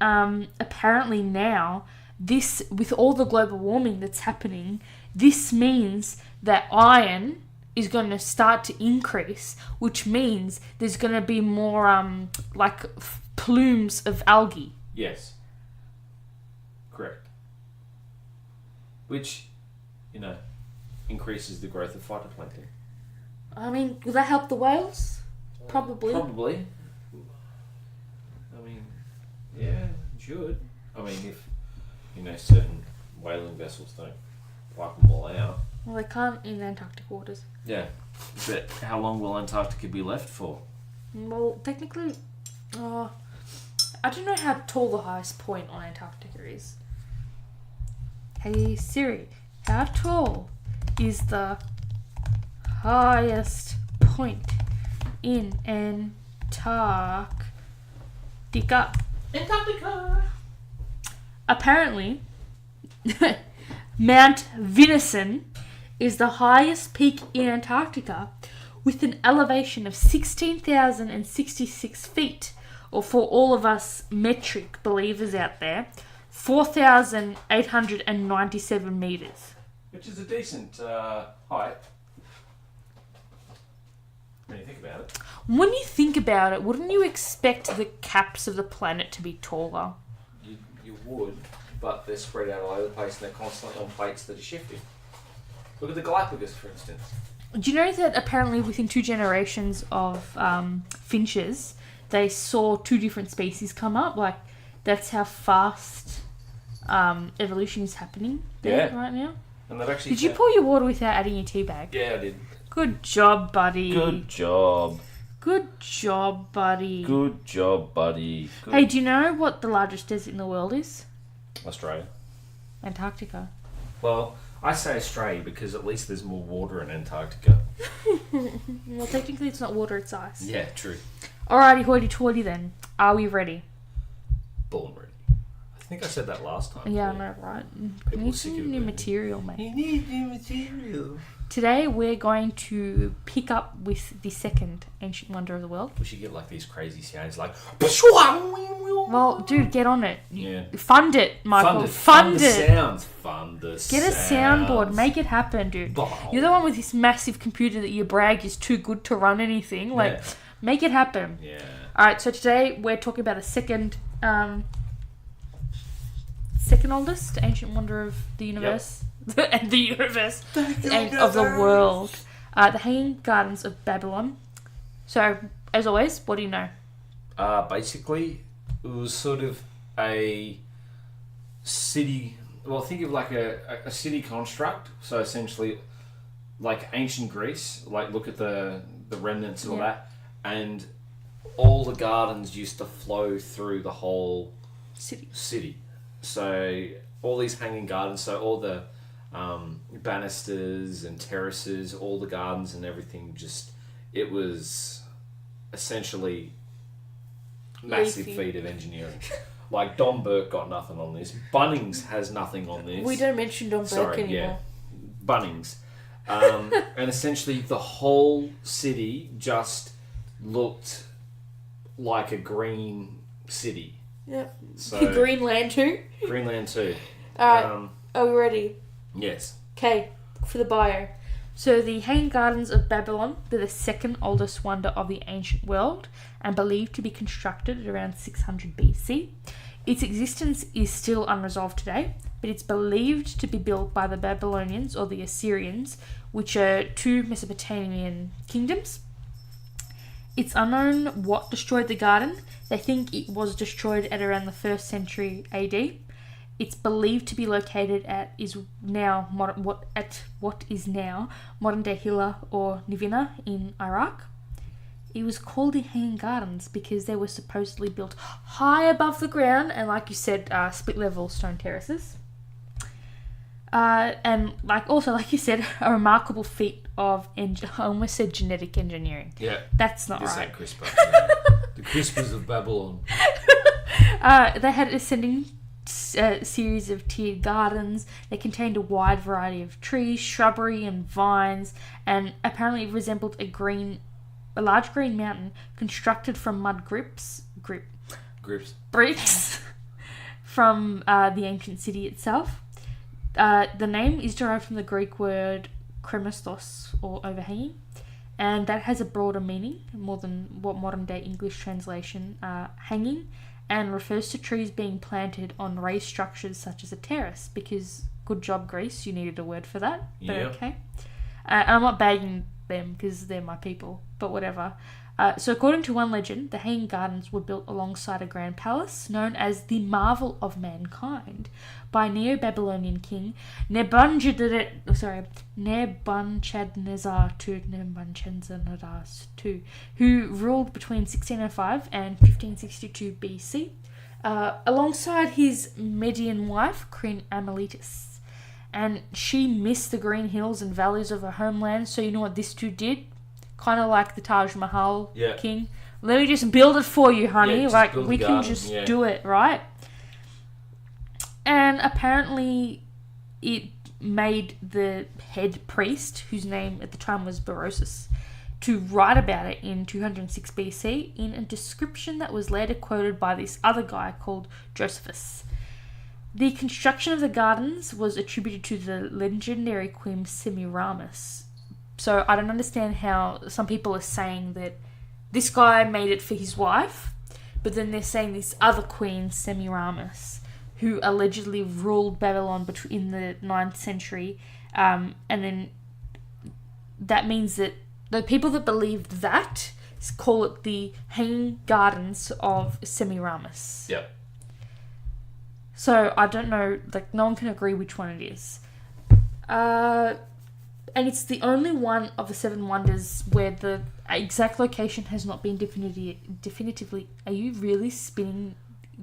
apparently now, this, with all the global warming that's happening, this means that iron is going to start to increase, which means there's going to be more plumes of algae. Yes. Correct. Which, increases the growth of phytoplankton. I mean, will that help the whales? Probably. I mean, yeah, it should. I mean, if, certain whaling vessels don't wipe them all out. Well, they can't in Antarctic waters. Yeah. But how long will Antarctica be left for? Well, technically, I don't know how tall the highest point on Antarctica is. Hey Siri, how tall is the highest point in Antarctica? Apparently, Mount Vinison is the highest peak in Antarctica with an elevation of 16,066 feet, or for all of us metric believers out there, 4,897 meters. Which is a decent height. When you think about it. When you think about it, wouldn't you expect the caps of the planet to be taller? You would, but they're spread out all over the place and they're constantly on plates that are shifting. Look at the Galapagos, for instance. Do you know that apparently within 2 generations of finches, they saw 2 different species come up? Like, that's how fast evolution is happening right now. And they've actually did you pour your water without adding your tea bag? Yeah, I did. Good job, buddy. Good job. Good job, buddy. Good job, buddy. Good. Hey, do you know what the largest desert in the world is? Australia. Antarctica. Well, I say Australia because at least there's more water in Antarctica. Well, technically it's not water, it's ice. Yeah, true. Alrighty, hoity-toity then. Are we ready? Born ready. I think I said that last time. Yeah, I know, right? You need some new material, mate. You need new material. Today we're going to pick up with the second ancient wonder of the world. We should get like these crazy sounds like... Well, dude, get on it. Yeah. Fund it, Michael. Fund it. Fund the sounds. Get a soundboard. Make it happen, dude. Wow. You're the one with this massive computer that you brag is too good to run anything. Like, make it happen. Yeah. Alright, so today we're talking about a second oldest ancient wonder of the universe. Yep. And the universe. And of the world. The Hanging Gardens of Babylon. So, as always, what do you know? Basically, it was sort of a city... Well, think of like a city construct. So, essentially, like ancient Greece. Like, look at the remnants and all that. and all the gardens used to flow through the whole city. So all these hanging gardens, so all the banisters and terraces, all the gardens and everything, it was essentially massive feat of engineering. Like, Don Burke got nothing on this. Bunnings has nothing on this. We don't mention Don Burke anymore. Yeah. Bunnings. And essentially the whole city just looked like a green city. Yep. So, Greenland too? Greenland too. Alright, are we ready? Yes. Okay, for the bio. So the Hanging Gardens of Babylon, they're the second oldest wonder of the ancient world and believed to be constructed at around 600 BC. Its existence is still unresolved today, but it's believed to be built by the Babylonians or the Assyrians, which are two Mesopotamian kingdoms. It's unknown what destroyed the garden. They think it was destroyed at around the 1st century AD. It's believed to be located at what is now modern-day Hilla or Nivina in Iraq. It was called the Hanging Gardens because they were supposedly built high above the ground and, like you said, split-level stone terraces. And like you said, a remarkable feat of I almost said genetic engineering. Yeah, that's not right. CRISPR. The CRISPRs of Babylon. They had ascending series of tiered gardens. They contained a wide variety of trees, shrubbery, and vines, and apparently resembled a large green mountain constructed from mud bricks from the ancient city itself. The name is derived from the Greek word kremistos, or overhanging, and that has a broader meaning, more than what modern day English translation hanging, and refers to trees being planted on raised structures such as a terrace, because good job, Greece, you needed a word for that, but okay. And I'm not bagging them because they're my people, but whatever. So according to one legend, the Hanging Gardens were built alongside a grand palace known as the Marvel of Mankind by Neo-Babylonian king Nebuchadnezzar II, who ruled between 1605 and 1562 BC, alongside his Median wife, Queen Amelitis. And she missed the green hills and valleys of her homeland, so you know what this dude did? Kind of like the Taj Mahal king. Let me just build it for you, honey. Like, we can just do it, right? And apparently it made the head priest, whose name at the time was Berosus, to write about it in 206 BC in a description that was later quoted by this other guy called Josephus. The construction of the gardens was attributed to the legendary queen Semiramis. So I don't understand how some people are saying that this guy made it for his wife, but then they're saying this other queen, Semiramis, who allegedly ruled Babylon in the 9th century, and then that means that the people that believe that call it the Hanging Gardens of Semiramis. Yep. So I don't know, like, no one can agree which one it is. And it's the only one of the 7 wonders where the exact location has not been definitively... Are you really spinning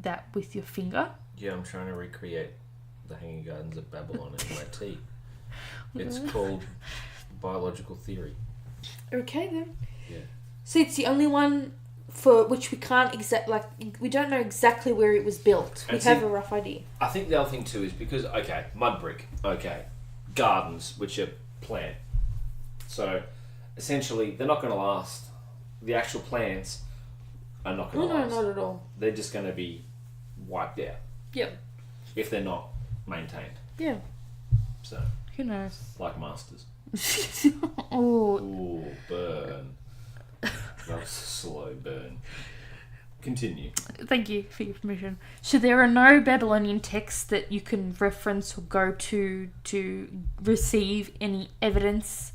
that with your finger? Yeah, I'm trying to recreate the Hanging Gardens of Babylon in my tea. It's called biological theory. Okay, then. Yeah. So it's the only one for which we can't we don't know exactly where it was built. We have a rough idea. I think the other thing too is because, mud brick, gardens, which are plant. So, essentially, they're not going to last. The actual plants are not going to last. No, not at all. They're just going to be wiped out. Yep. If they're not maintained. Yeah. So. Who knows? Like masters. Oh. Ooh, burn. That was a slow burn. Continue. Thank you for your permission. So there are no Babylonian texts that you can reference or go to receive any evidence.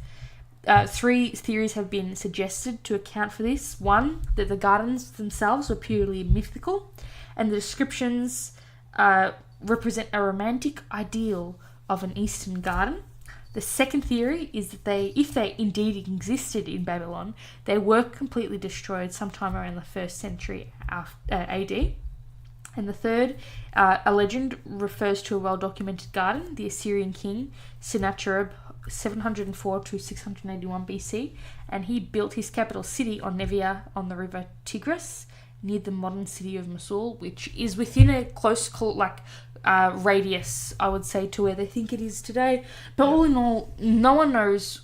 3 theories have been suggested to account for this. 1, that the gardens themselves were purely mythical, and the descriptions represent a romantic ideal of an eastern garden. The second theory is that if they indeed existed in Babylon, they were completely destroyed sometime around the 1st century AD. And the third, a legend refers to a well-documented garden, the Assyrian king Sennacherib, 704 to 681 BC, and he built his capital city on Nevia on the river Tigris, near the modern city of Mosul, which is within a close radius, I would say, to where they think it is today. But all in all, no one knows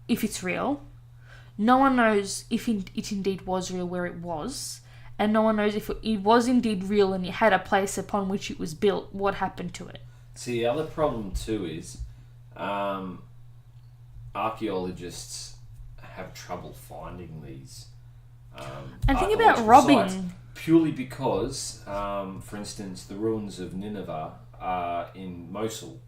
if it's real. No one knows if it indeed was real where it was. And no one knows if it was indeed real and it had a place upon which it was built, what happened to it. See, the other problem too is archaeologists have trouble finding these and think about robbing. Sites purely because, for instance, the ruins of Nineveh are in Mosul,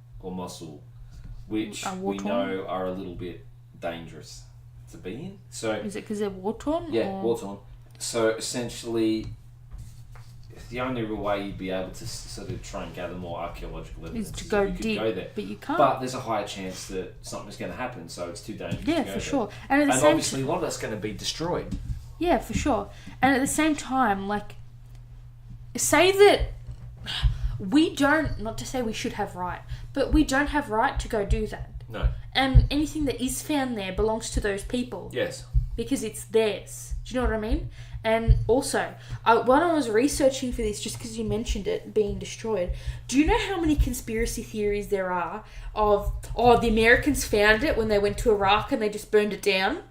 which we know are a little bit dangerous to be in. So is it because they're war-torn? Yeah, war-torn. So essentially, the only real way you'd be able to sort of try and gather more archaeological evidence is to go deep, go there. But you can't. But there's a higher chance that something's going to happen, so it's too dangerous to go for there. Sure. And obviously a lot of that's going to be destroyed. Yeah, for sure. And at the same time, say that we don't, not to say we should have right, but we don't have right to go do that. No. And anything that is found there belongs to those people. Yes. Because it's theirs. Do you know what I mean? And also, when I was researching for this, just because you mentioned it being destroyed, do you know how many conspiracy theories there are of, the Americans found it when they went to Iraq and they just burned it down?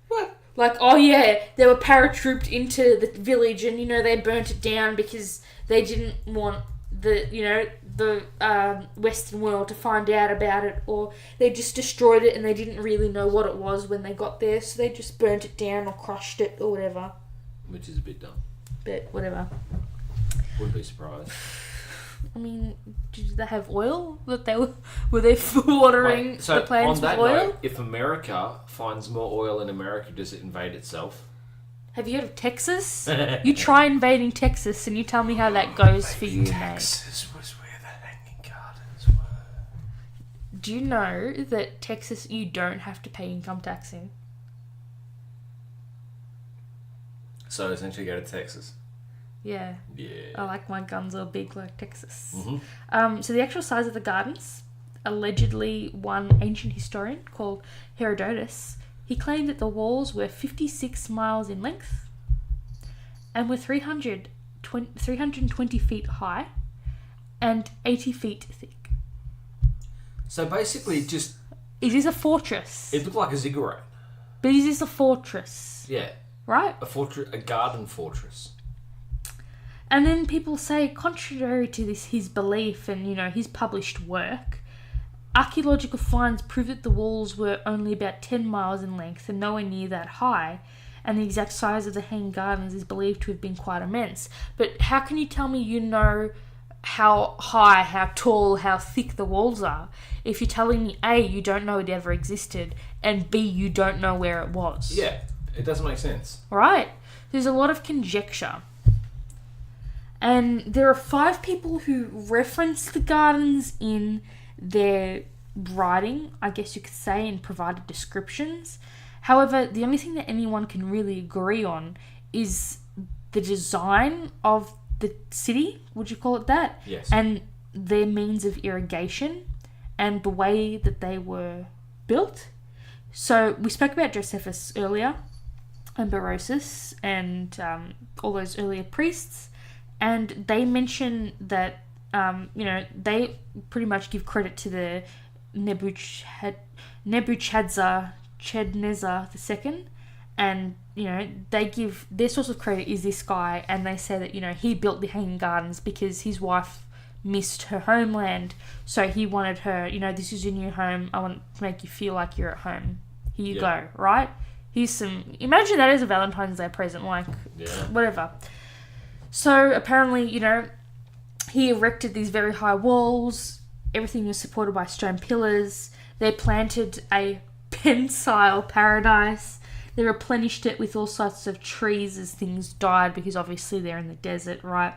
What? They were paratrooped into the village and, they burnt it down because they didn't want the Western world to find out about it, or they just destroyed it and they didn't really know what it was when they got there, so they just burnt it down or crushed it or whatever. Which is a bit dumb. But whatever. Wouldn't be surprised. I mean, did they have oil that they were they watering the plants with oil? Note, if America finds more oil in America, does it invade itself? Have you heard of Texas? You try invading Texas and you tell me how that goes for you, Texas was where the hanging gardens were. Do you know that Texas you don't have to pay income tax in? So essentially go to Texas. Yeah. Yeah. I like my guns are big like Texas. Mm-hmm. So the actual size of the gardens, allegedly one ancient historian called Herodotus, he claimed that the walls were 56 miles in length and were 320 feet high and 80 feet thick. So basically it is a fortress. It looked like a ziggurat. But it is a fortress. Yeah. Right? A garden fortress. And then people say, contrary to his belief and, his published work, archaeological finds prove that the walls were only about 10 miles in length and nowhere near that high, and the exact size of the hanging gardens is believed to have been quite immense. But how can you tell me how high, how tall, how thick the walls are if you're telling me A, you don't know it ever existed, and B, you don't know where it was? Yeah, it doesn't make sense. Right. There's a lot of conjecture. And there are 5 people who reference the gardens in their writing, I guess you could say, and provided descriptions. However, the only thing that anyone can really agree on is the design of the city, would you call it that? Yes. And their means of irrigation and the way that they were built. So we spoke about Josephus earlier and Berosus and all those earlier priests, and they mention that they pretty much give credit to the Nebuchadnezzar II, and they give their source of credit is this guy, and they say that he built the Hanging Gardens because his wife missed her homeland, so he wanted her, this is your new home, I want to make you feel like you're at home, here you go, right? Imagine that as a Valentine's Day present, whatever. So apparently, he erected these very high walls. Everything was supported by stone pillars. They planted a pensile paradise. They replenished it with all sorts of trees as things died, because obviously they're in the desert, right?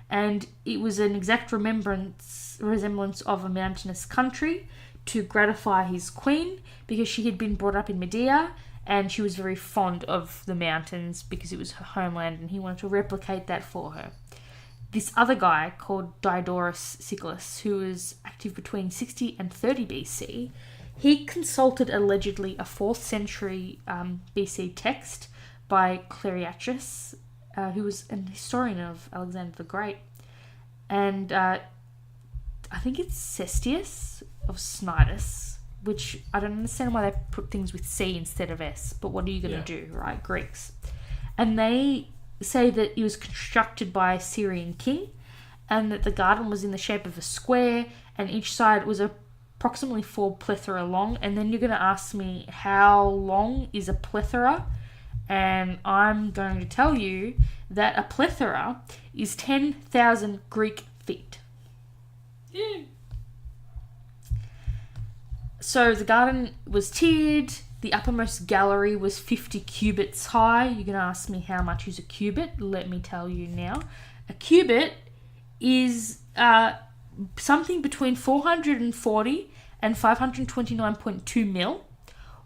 And it was an exact resemblance of a mountainous country, to gratify his queen because she had been brought up in Medea and she was very fond of the mountains because it was her homeland and he wanted to replicate that for her. This other guy called Diodorus Siculus, who was active between 60 and 30 BC, he consulted allegedly a 4th century BC text by Cleriachus, who was an historian of Alexander the Great. And I think it's Cestius of Cnidus, which I don't understand why they put things with C instead of S, but what are you going to do, right? Greeks. And they say that it was constructed by a Syrian king and that the garden was in the shape of a square and each side was approximately 4 plethora long. And then you're going to ask me how long is a plethora, and I'm going to tell you that a plethora is 10,000 Greek feet. Yeah. So the garden was tiered. The uppermost gallery was 50 cubits high. You're going to ask me how much is a cubit. Let me tell you now. A cubit is something between 440 and 529.2 mil,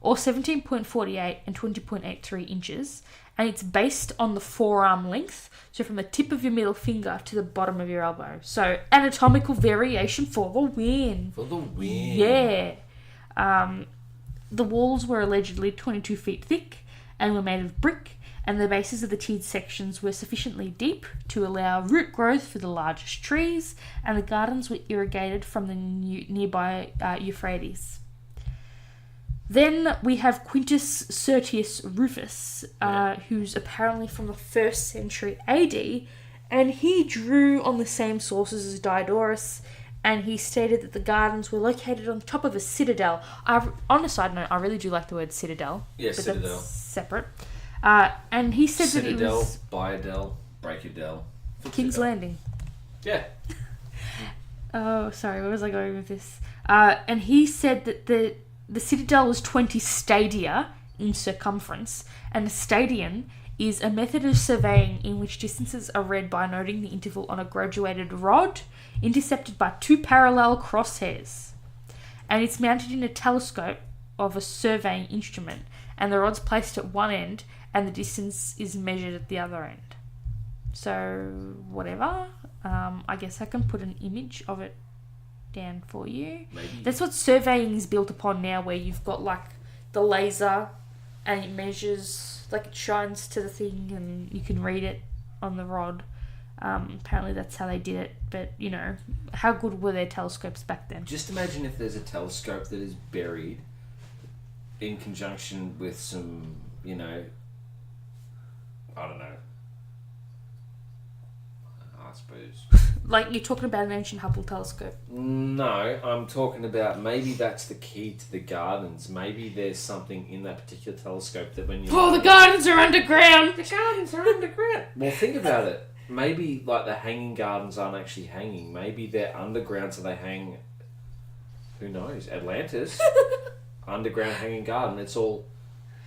or 17.48 and 20.83 inches. And it's based on the forearm length, so from the tip of your middle finger to the bottom of your elbow. So anatomical variation for the win. For the win. Yeah. The walls were allegedly 22 feet thick and were made of brick, and the bases of the tiered sections were sufficiently deep to allow root growth for the largest trees, and the gardens were irrigated from the nearby Euphrates. Then we have Quintus Curtius Rufus, who's apparently from the 1st century AD, and he drew on the same sources as Diodorus, and he stated that the gardens were located on top of a citadel. On a side note, I really do like the word citadel. Yeah, but citadel. That's separate. And he said Citadel, that it was... Biodel, Breakadel. King's Landing. Yeah. Oh, sorry, where was I going with this? And he said that the citadel was 20 stadia in circumference, and a stadion is a method of surveying in which distances are read by noting the interval on a graduated rod intercepted by 2 parallel crosshairs. And it's mounted in a telescope of a surveying instrument, and the rod's placed at one end and the distance is measured at the other end. So, whatever. I guess I can put an image of it down for you. Maybe. That's what surveying is built upon now, where you've got like the laser and it measures, like it shines to the thing and you can read it on the rod. Apparently that's how they did it, but you know, how good were their telescopes back then? Just imagine if there's a telescope that is buried in conjunction with some, you know, I don't know, I suppose. Like you're talking about an ancient Hubble telescope. No, I'm talking about maybe that's the key to the gardens. Maybe there's something in that particular telescope that when you... Oh, the gardens are underground! The gardens are underground! Well, think about it. Maybe, like, the hanging gardens aren't actually hanging. Maybe they're underground, so they hang... Who knows? Atlantis. Underground hanging garden. It's all,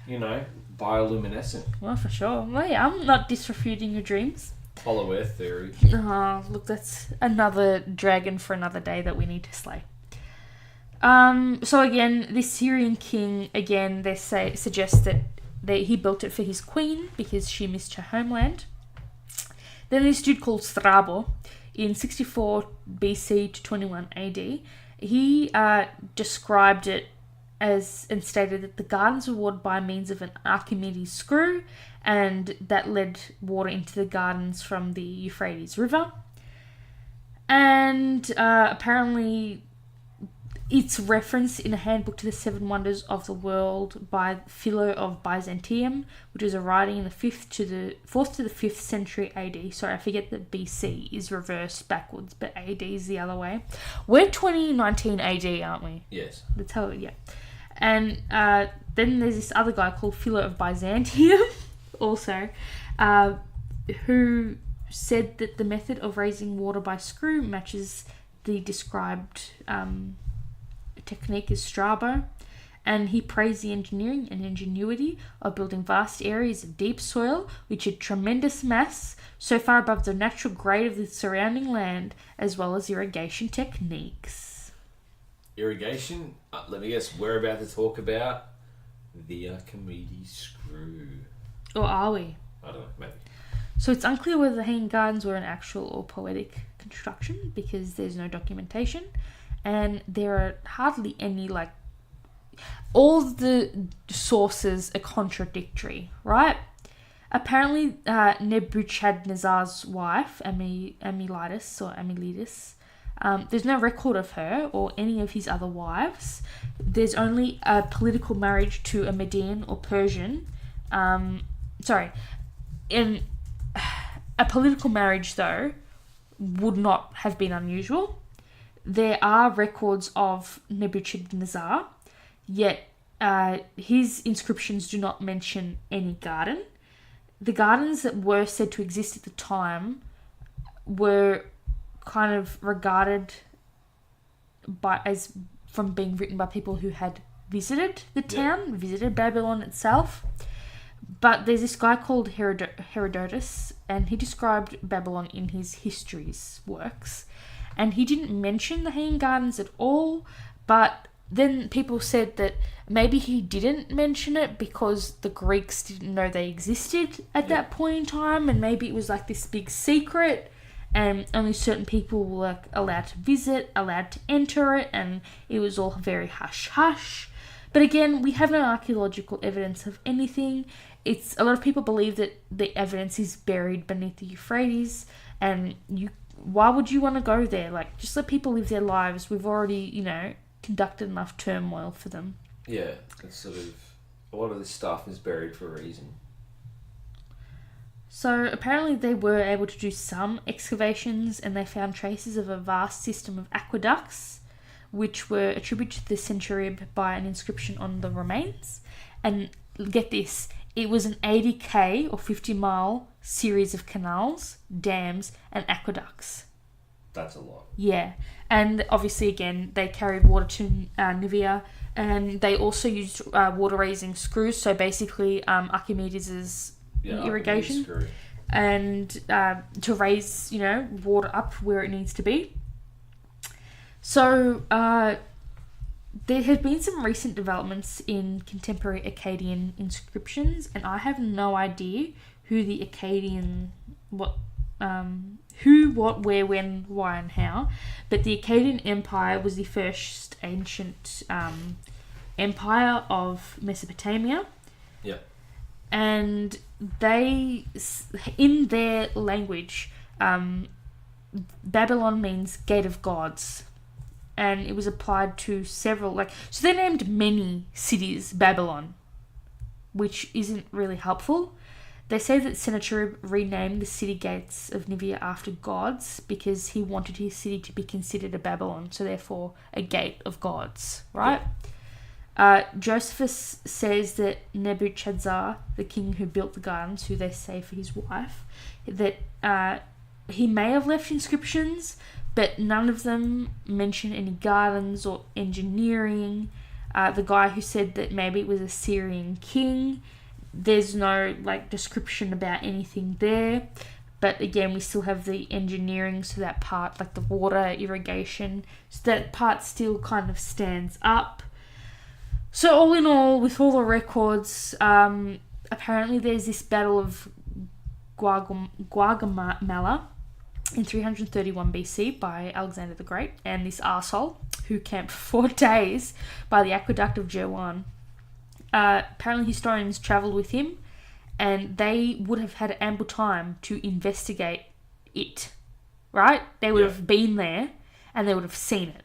you know, bioluminescent. Well, for sure. Well, yeah, I'm not disrefuting your dreams. Hollow Earth theory. Oh, look, that's another dragon for another day that we need to slay. So again, this Syrian king, again, they suggest that he built it for his queen because she missed her homeland. Then this dude called Strabo, in 64 BC to 21 AD, he described it as and stated that the gardens were watered by means of an Archimedes screw, and that led water into the gardens from the Euphrates River. And apparently it's referenced in a handbook to the Seven Wonders of the World by Philo of Byzantium, which is a writing in the 4th to the 5th century AD. Sorry, I forget that BC is reversed backwards, but AD is the other way. We're 2019 AD, aren't we? Yes. That's how, yeah. And then there's this other guy called Philo of Byzantium, also, who said that the method of raising water by screw matches the described technique as Strabo, and he praised the engineering and ingenuity of building vast areas of deep soil which had tremendous mass so far above the natural grade of the surrounding land, as well as irrigation techniques. irrigation. Let me guess, we're about to talk about the Archimedes screw. Or are we? I don't know, maybe. So it's unclear whether the Hanging Gardens were an actual or poetic construction because there's no documentation, and there are hardly any, like, all the sources are contradictory, right? Apparently, Nebuchadnezzar's wife, Amylides, there's no record of her or any of his other wives. There's only a political marriage to a Median or Persian. A political marriage, though, would not have been unusual. There are records of Nebuchadnezzar, yet his inscriptions do not mention any garden. The gardens that were said to exist at the time were kind of regarded from being written by people who had visited the town, visited Babylon itself. But there's this guy called Herodotus, and he described Babylon in his histories works, and he didn't mention the Hanging Gardens at all, but then people said that maybe he didn't mention it because the Greeks didn't know they existed at that point in time, and maybe it was like this big secret, and only certain people were like allowed to visit, allowed to enter it, and it was all very hush-hush. But again, we have no archaeological evidence of anything. A lot of people believe that the evidence is buried beneath the Euphrates, and why would you want to go there? Like, just let people live their lives. We've already, conducted enough turmoil for them. Yeah, it's sort of, a lot of this stuff is buried for a reason. So apparently they were able to do some excavations, and they found traces of a vast system of aqueducts, which were attributed to the Sennacherib by an inscription on the remains. And get this, it was an 80k or 50-mile series of canals, dams, and aqueducts. That's a lot. Yeah. And obviously, again, they carried water to Nivea, and they also used water-raising screws, so basically Archimedes' irrigation, and to raise, water up where it needs to be. So there have been some recent developments in contemporary Akkadian inscriptions, and I have no idea who the Akkadian, who, what, where, when, why, and how. But the Akkadian Empire was the first ancient empire of Mesopotamia. Yeah. And they, in their language, Babylon means gate of gods. And it was applied to several, so they named many cities Babylon, which isn't really helpful. They say that Sennacherib renamed the city gates of Nivea after gods because he wanted his city to be considered a Babylon, so therefore a gate of gods, right? Yeah. Josephus says that Nebuchadnezzar, the king who built the gardens, who they say for his wife, that he may have left inscriptions, but none of them mention any gardens or engineering. The guy who said that maybe it was a Syrian king, there's no description about anything there. But again, we still have the engineering, so that part, the water, irrigation, so that part still kind of stands up. So all in all, with all the records, apparently there's this battle of Gaugamela in 331 BC by Alexander the Great, and this arsehole who camped for 4 days by the aqueduct of Jerwan. Apparently historians travelled with him, and they would have had ample time to investigate it, right? They would have been there, and they would have seen it.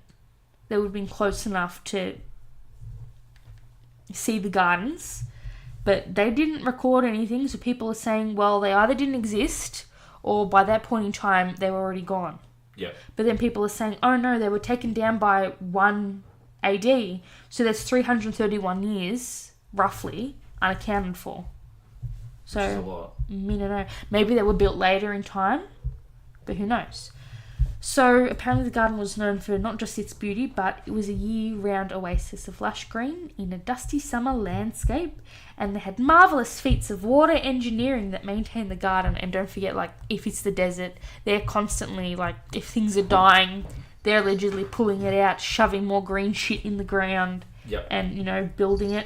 They would have been close enough to see the gardens, but they didn't record anything, so people are saying, well, they either didn't exist, or by that point in time, they were already gone. Yeah. But then people are saying, oh no, they were taken down by 1 AD, so that's 331 years, roughly, unaccounted for. So, which is a lot. I don't know. Maybe they were built later in time, but who knows? So apparently the garden was known for not just its beauty, but it was a year-round oasis of lush green in a dusty summer landscape, and they had marvellous feats of water engineering that maintained the garden. And don't forget, if it's the desert, they're constantly, if things are dying, they're allegedly pulling it out, shoving more green shit in the ground, and, you know, building it.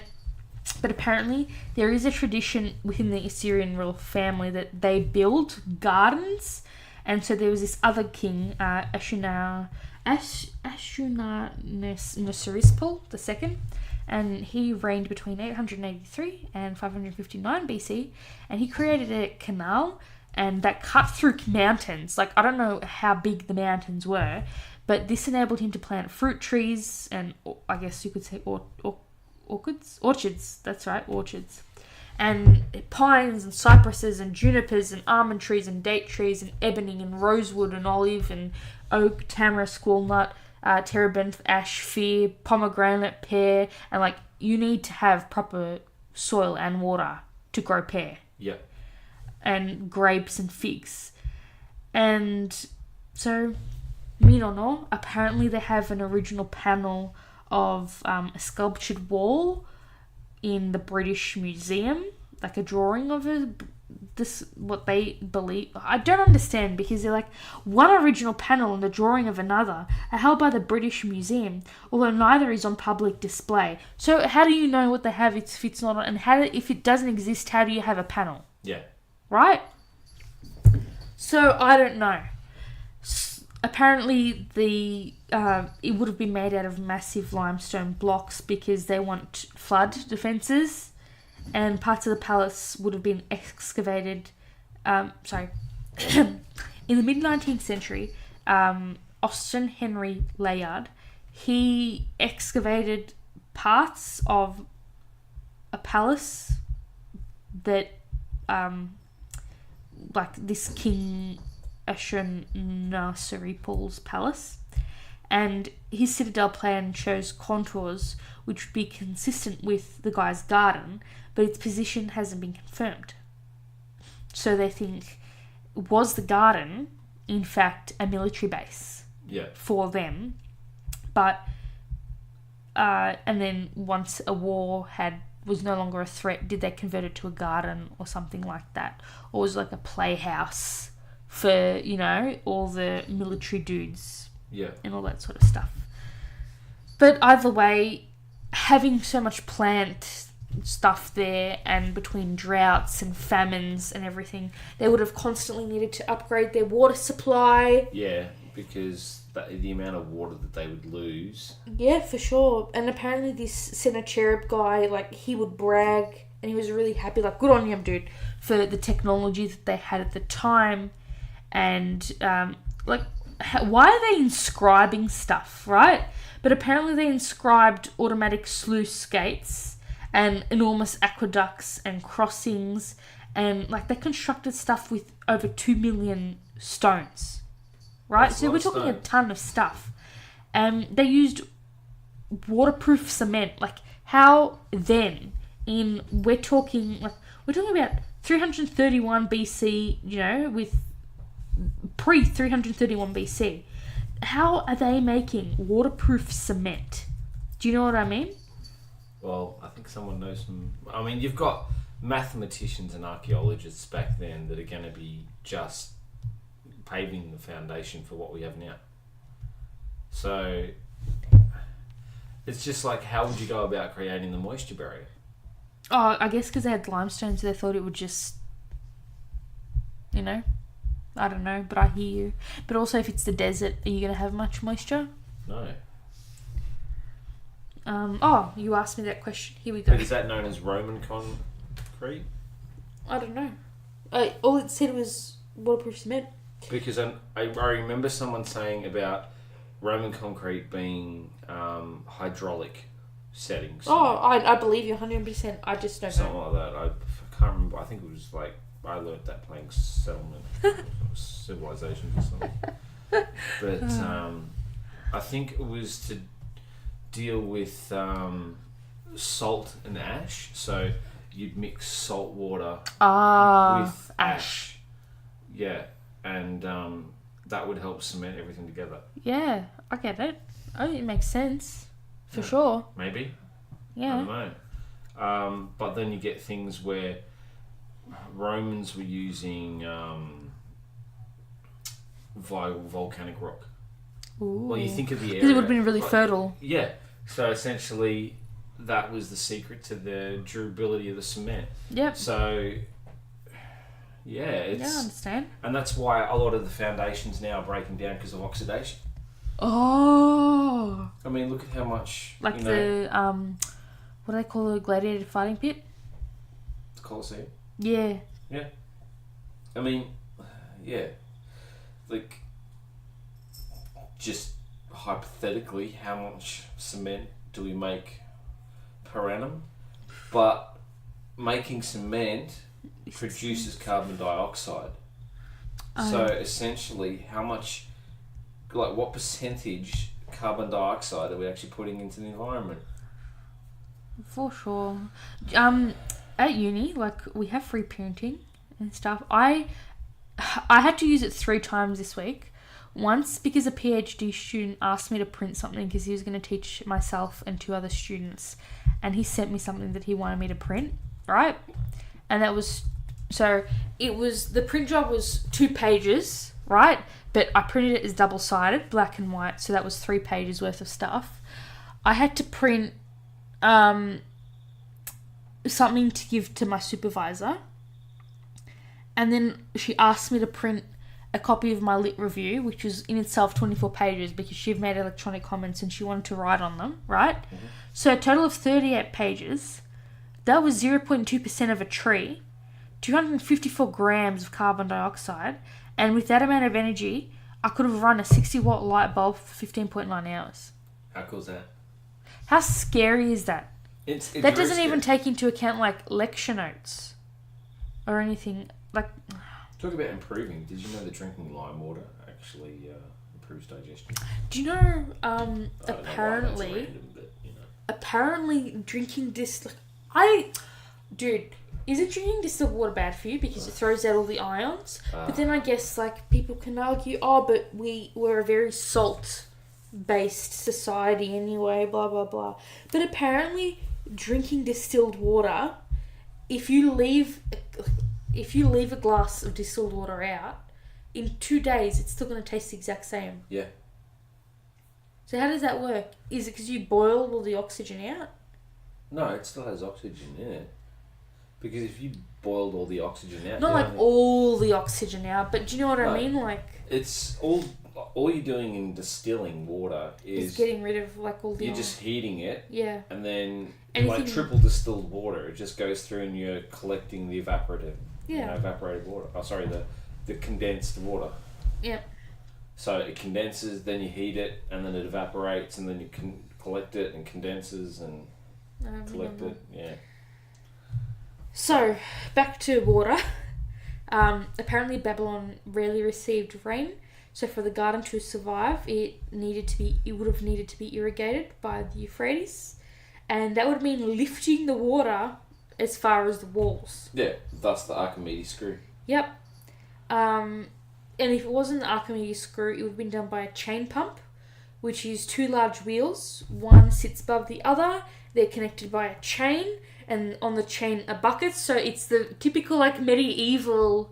But apparently there is a tradition within the Assyrian royal family that they build gardens. And so there was this other king, Ashurnasirpal II, and he reigned between 883 and 559 BC, and he created a canal and that cut through mountains. Like, I don't know how big the mountains were, but this enabled him to plant fruit trees and, I guess you could say, orchards. That's right, orchards. And pines and cypresses and junipers and almond trees and date trees and ebony and rosewood and olive and oak, tamarisk, walnut, terebinth, ash, fir, pomegranate, pear, and, like, you need to have proper soil and water to grow pear. Yeah. And grapes and figs. And so, Minono, apparently they have an original panel of a sculptured wall in the British Museum, like a drawing of what they believe. I don't understand, because they're like, one original panel and the drawing of another are held by the British Museum, although neither is on public display. So how do you know what they have if it's not on, and if it doesn't exist, how do you have a panel? Yeah. Right? So I don't know. Apparently it would have been made out of massive limestone blocks because they want flood defences, and parts of the palace would have been excavated. In the mid-19th century, Austin Henry Layard, he excavated parts of a palace that, like this King Ashurnasirpal's palace, and his citadel plan shows contours which would be consistent with the guy's garden, but its position hasn't been confirmed. So they think, was the garden in fact a military base for them? But and then once a war was no longer a threat, did they convert it to a garden or something like that, or was it like a playhouse for, you know, all the military dudes and all that sort of stuff? But either way, having so much plant stuff there, and between droughts and famines and everything, they would have constantly needed to upgrade their water supply. Yeah, because the amount of water that they would lose. Yeah, for sure. And apparently this Sennacherib guy, like, he would brag, and he was really happy, like, good on him, dude, for the technology that they had at the time. And, why are they inscribing stuff, right? But apparently they inscribed automatic sluice gates and enormous aqueducts and crossings, and, like, they constructed stuff with over 2 million stones, right? So we're talking a ton of stuff. They used waterproof cement. Like, how then, we're talking about 331 BC, you know, with pre-331 BC. How are they making waterproof cement? Do you know what I mean? Well, I think someone knows some. I mean, you've got mathematicians and archaeologists back then that are going to be just paving the foundation for what we have now. So it's just like, how would you go about creating the moisture barrier? Oh, I guess because they had limestone, so they thought it would just, you know, I don't know, but I hear you. But also, if it's the desert, are you going to have much moisture? No. You asked me that question. Here we go. But is that known as Roman concrete? I don't know. All it said was waterproof cement. Because I remember someone saying about Roman concrete being hydraulic settings. Oh, I believe you 100%. I just don't know. Something like that. I can't remember. I think it was like, I learnt that playing Settlement Civilizations or something. But I think it was to deal with salt and ash. So you'd mix salt water with ash. Yeah. And that would help cement everything together. Yeah, I get it. Oh, it makes sense. For sure. Maybe. Yeah. I don't know. But then you get things where Romans were using volcanic rock. Ooh. Well, you think of the area. Because it would have been really fertile. Yeah. So essentially, that was the secret to the durability of the cement. Yep. So, yeah, I understand. And that's why a lot of the foundations now are breaking down because of oxidation. Oh. I mean, look at how much... Like the, what do they call the gladiator fighting pit? The Colosseum? Yeah. Yeah. I mean, yeah. Like, just hypothetically, how much cement do we make per annum? But making cement produces carbon dioxide. So essentially, how much, like, what percentage carbon dioxide are we actually putting into the environment? For sure. At uni, like, we have free printing and stuff. I had to use it 3 times this week. Once because a PhD student asked me to print something because he was going to teach myself and 2 other students, and he sent me something that he wanted me to print, right? And that was, so it was, the print job was 2 pages, right? But I printed it as double-sided, black and white, so that was 3 pages worth of stuff. I had to print something to give to my supervisor, and then she asked me to print a copy of my lit review, which was in itself 24 pages because she'd made electronic comments and she wanted to write on them, right? Mm-hmm. So a total of 38 pages. That was 0.2% of a tree, 254 grams of carbon dioxide, and with that amount of energy, I could have run a 60-watt light bulb for 15.9 hours. How cool is that? How scary is that? It's that doesn't even take into account, like, lecture notes or anything. Like, talk about improving. Did you know that drinking lime water actually improves digestion? Do you know, apparently... Know why that's random, but, you know. Apparently drinking isn't drinking distilled water bad for you because it throws out all the ions? But then I guess, like, people can argue, but we're a very salt-based society anyway, blah, blah, blah. But apparently drinking distilled water, if you leave a glass of distilled water out, in 2 days it's still going to taste the exact same. Yeah. So how does that work? Is it because you boil all the oxygen out? No, it still has oxygen in it. Because if you boiled all the oxygen out... Not like all the oxygen out, but do you know what I mean? Like, it's all you're doing in distilling water is... getting rid of, like, all the... You're just heating it. Yeah. And then, like, triple distilled water, it just goes through and you're collecting the evaporative... Yeah. Evaporated water. Oh, sorry, the condensed water. Yeah. So it condenses, then you heat it, and then it evaporates, and then you can collect it and condenses and collect it. Yeah. So back to water. Apparently Babylon rarely received rain, so for the garden to survive, it would have needed to be irrigated by the Euphrates, and that would mean lifting the water as far as the walls. Yeah, thus the Archimedes screw. Yep. And if it wasn't the Archimedes screw, it would have been done by a chain pump, which is 2 large wheels. One sits above the other. They're connected by a chain, and on the chain are buckets. So it's the typical, like, medieval,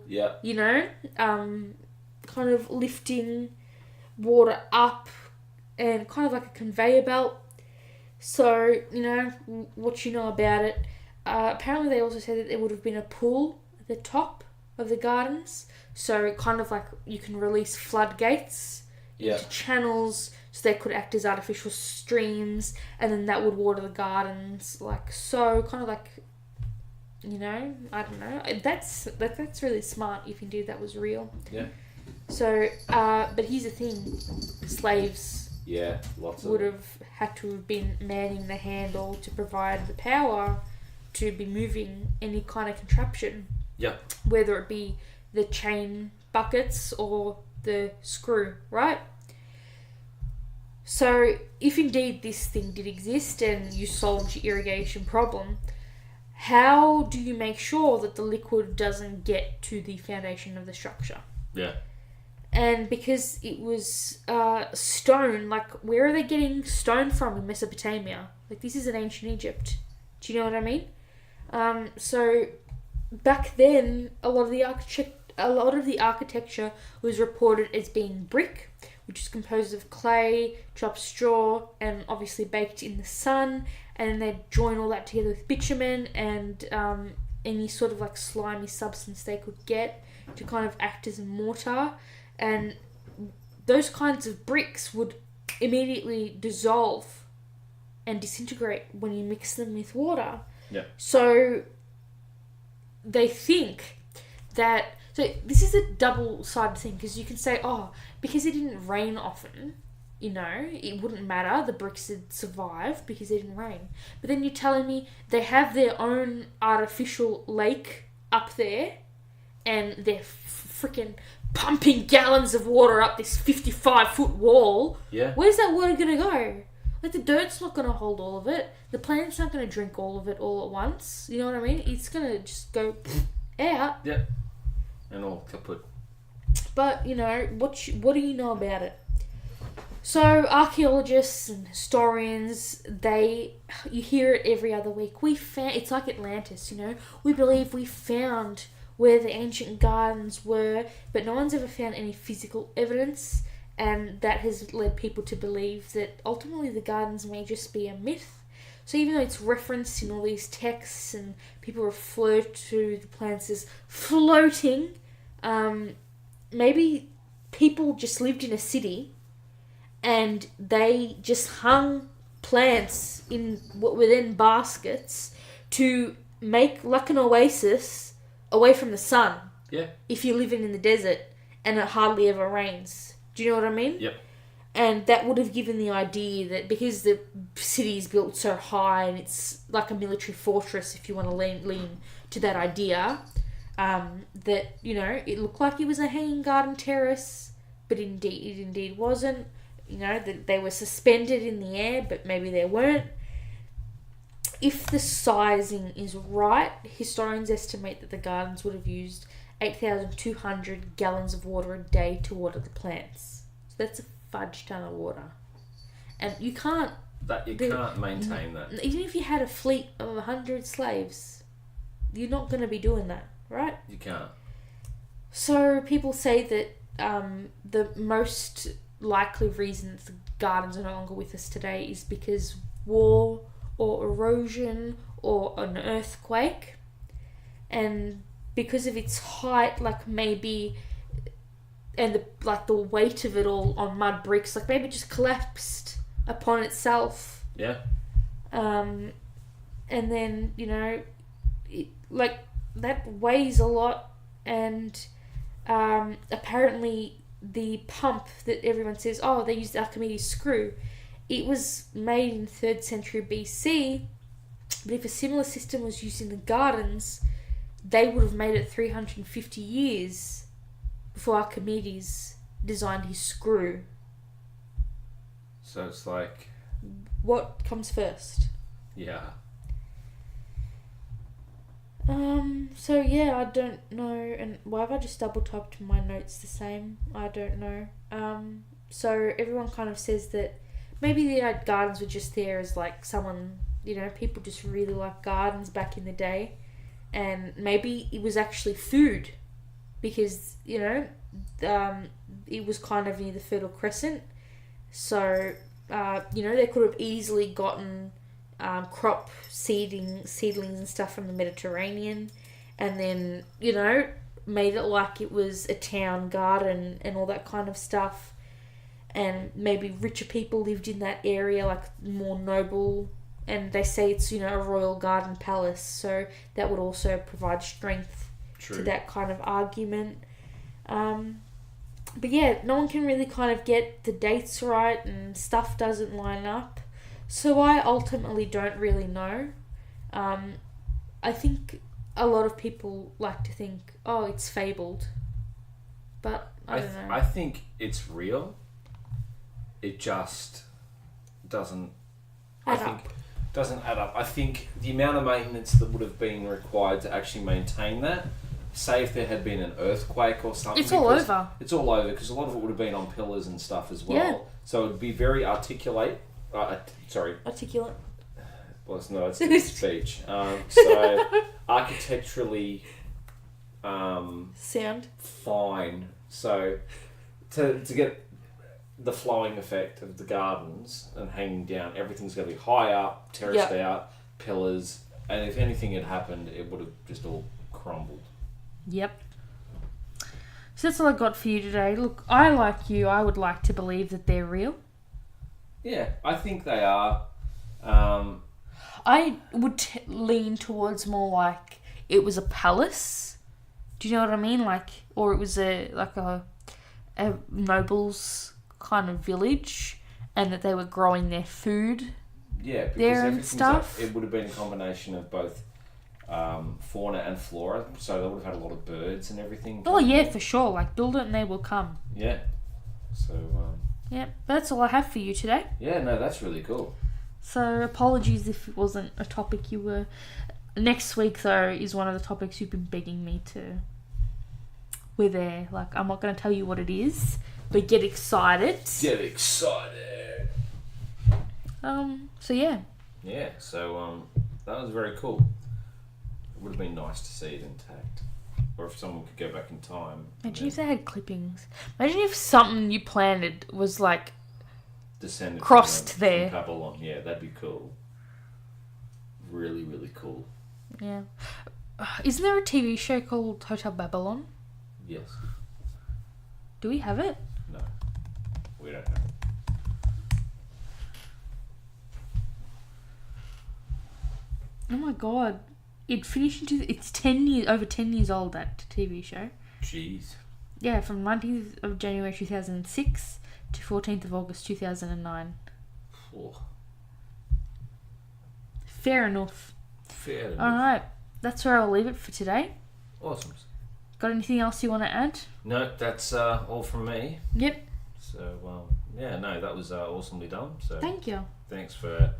kind of lifting water up and kind of like a conveyor belt. So, what you know about it. Apparently they also said that there would have been a pool at the top of the gardens, so kind of like you can release floodgates into channels so they could act as artificial streams, and then that would water the gardens, like, so kind of like, I don't know, that's really smart if indeed that was real. Yeah. So but here's the thing, slaves would have had to have been manning the handle to provide the power to be moving any kind of contraption. Yeah. Whether it be the chain buckets or the screw, right? So, if indeed this thing did exist and you solved your irrigation problem, how do you make sure that the liquid doesn't get to the foundation of the structure? Yeah. And because it was stone, like, where are they getting stone from in Mesopotamia? Like, this is in ancient Egypt. Do you know what I mean? So back then, a lot of the architecture was reported as being brick, which is composed of clay, chopped straw, and obviously baked in the sun. And then they'd join all that together with bitumen and any sort of like slimy substance they could get to kind of act as a mortar. And those kinds of bricks would immediately dissolve and disintegrate when you mix them with water. Yeah. So they think that... So this is a double-sided thing, because you can say, oh, because it didn't rain often, you know, it wouldn't matter, the bricks would survive because it didn't rain. But then you're telling me they have their own artificial lake up there, and they're freaking pumping gallons of water up this 55-foot wall. Yeah. Where's that water going to go? Like, the dirt's not going to hold all of it. The plant's not going to drink all of it all at once. You know what I mean? It's going to just go out. Yep. And all kaput. But, you know, what do you know about it? So, archaeologists and historians, you hear it every other week. It's like Atlantis, you know. We believe we found where the ancient gardens were, but no one's ever found any physical evidence, and that has led people to believe that ultimately the gardens may just be a myth. So even though it's referenced in all these texts and people refer to the plants as floating, maybe people just lived in a city and they just hung plants in what were then baskets to make like an oasis away from the sun. Yeah. If you're living in the desert and it hardly ever rains. Do you know what I mean? Yep. And that would have given the idea that because the city is built so high and it's like a military fortress, if you want to lean to that idea, that, you know, it looked like it was a hanging garden terrace, but it indeed wasn't. You know, that they were suspended in the air, but maybe they weren't. If the sizing is right, historians estimate that the gardens would have used 8,200 gallons of water a day to water the plants. So that's a fudge ton of water. And you can't... can't maintain that. Even if you had a fleet of 100 slaves, you're not going to be doing that, right? You can't. So people say that the most likely reason that the gardens are no longer with us today is because war or erosion or an earthquake, and because of its height, like maybe, and the weight of it all on mud bricks, like maybe it just collapsed upon itself. Yeah. And then, you know, like that weighs a lot, and apparently the pump that everyone says, oh, they used the Archimedes screw, it was made in 3rd century BC, but if a similar system was used in the gardens, they would have made it 350 years before Archimedes designed his screw. So it's like... What comes first? Yeah. So yeah, I don't know, and why have I just double typed my notes the same? I don't know. So everyone kind of says that maybe the gardens were just there as like someone, you know, people just really like gardens back in the day, and maybe it was actually food, because, you know, it was kind of near the Fertile Crescent, so you know, they could have easily gotten crop seedlings and stuff from the Mediterranean, and then, you know, made it like it was a town garden and all that kind of stuff, and maybe richer people lived in that area, like more noble, and they say it's, you know, a royal garden palace, so that would also provide strength to that kind of argument. But yeah, no one can really kind of get the dates right, and stuff doesn't line up. So I ultimately don't really know. I think a lot of people like to think, oh, it's fabled. But I don't know. I think it's real. It just doesn't add up. Doesn't add up. I think the amount of maintenance that would have been required to actually maintain that, say if there had been an earthquake or something. It's all over. It's all over, because a lot of it would have been on pillars and stuff as well. Yeah. So it would be very articulate. Articulate. Well, it's good speech. So architecturally sound fine. So to get the flowing effect of the gardens and hanging down, everything's going to be high up, terraced out, pillars, and if anything had happened, it would have just all crumbled. Yep. So that's all I got for you today. Look, I would like to believe that they're real. Yeah, I think they are. I would lean towards more like it was a palace. Do you know what I mean? Like, or it was a noble's kind of village, and that they were growing their food. Yeah, because there and stuff. It would have been a combination of both fauna and flora, so they would have had a lot of birds and everything. Oh yeah, for sure. Like, build it and they will come. Yeah. So. Yeah, but that's all I have for you today. Yeah, no, that's really cool. So apologies if it wasn't a topic you were. Next week though is one of the topics you've been begging me to. We're there. Like, I'm not going to tell you what it is, but get excited. Get excited. So yeah. Yeah. So that was very cool. It would have been nice to see it intact, or if someone could go back in time. Imagine if they had clippings. Imagine if something you planted was like descended crossed there. From Babylon. Yeah, that'd be cool. Really, really cool. Yeah. Isn't there a TV show called Hotel Babylon? Yes. Do we have it? No. We don't have it. Oh my god. It finished it's 10 years, over 10 years old, that TV show. Jeez. Yeah, from 19th of January 2006 to 14th of August 2009. Oh. Fair enough. Fair enough. Alright, that's where I'll leave it for today. Awesome. Got anything else you want to add? No, that's all from me. Yep. So, yeah, no, that was awesomely done. So thank you. Thanks for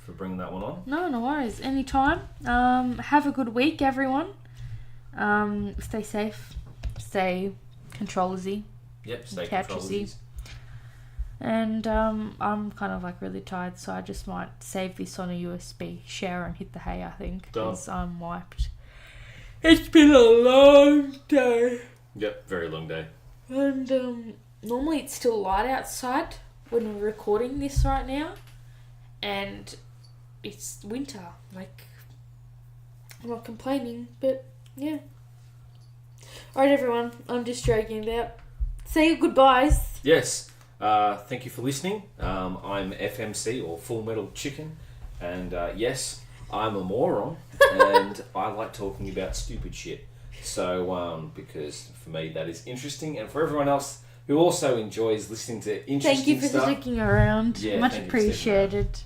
bringing that one on. No worries. Anytime. Have a good week, everyone. Stay safe. Stay controllersy. Yep, stay couchesy. And I'm kind of like really tired, so I just might save this on a USB, shower and hit the hay, I think, because I'm wiped. It's been a long day. Yep, very long day. And normally it's still light outside when we're recording this right now, and it's winter. Like, I'm not complaining, but yeah. Alright, everyone, I'm just joking about. Say your goodbyes. Yes. Thank you for listening. I'm FMC, or FullMetalChicken, and yes, I'm a moron, and I like talking about stupid shit. So, because for me that is interesting, and for everyone else who also enjoys listening to interesting stuff. Thank you for sticking around. Yeah, much appreciated.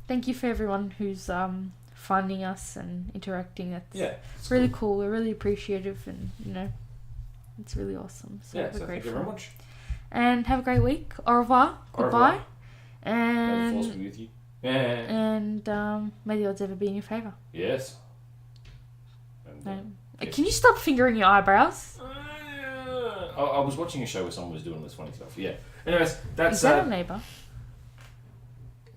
Thank you for everyone who's finding us and interacting. That's really cool. We're really appreciative, and it's really awesome. So yeah, so thank you very much. And have a great week. Au revoir. Goodbye. And may the force be with you. And may the odds ever be in your favour. Yes. And, Can you stop fingering your eyebrows? I was watching a show where someone was doing this funny stuff. Yeah. Anyways, that's... Is that a neighbour?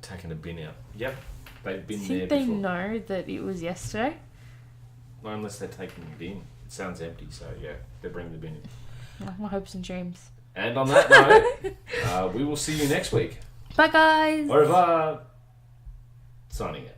Taking a bin out. Yep. They've been there think before. they know that it was yesterday? Well, unless they're taking the bin. It sounds empty, so yeah, they're bringing the bin in. My hopes and dreams. And on that note, we will see you next week. Bye, guys. Au revoir. Signing out.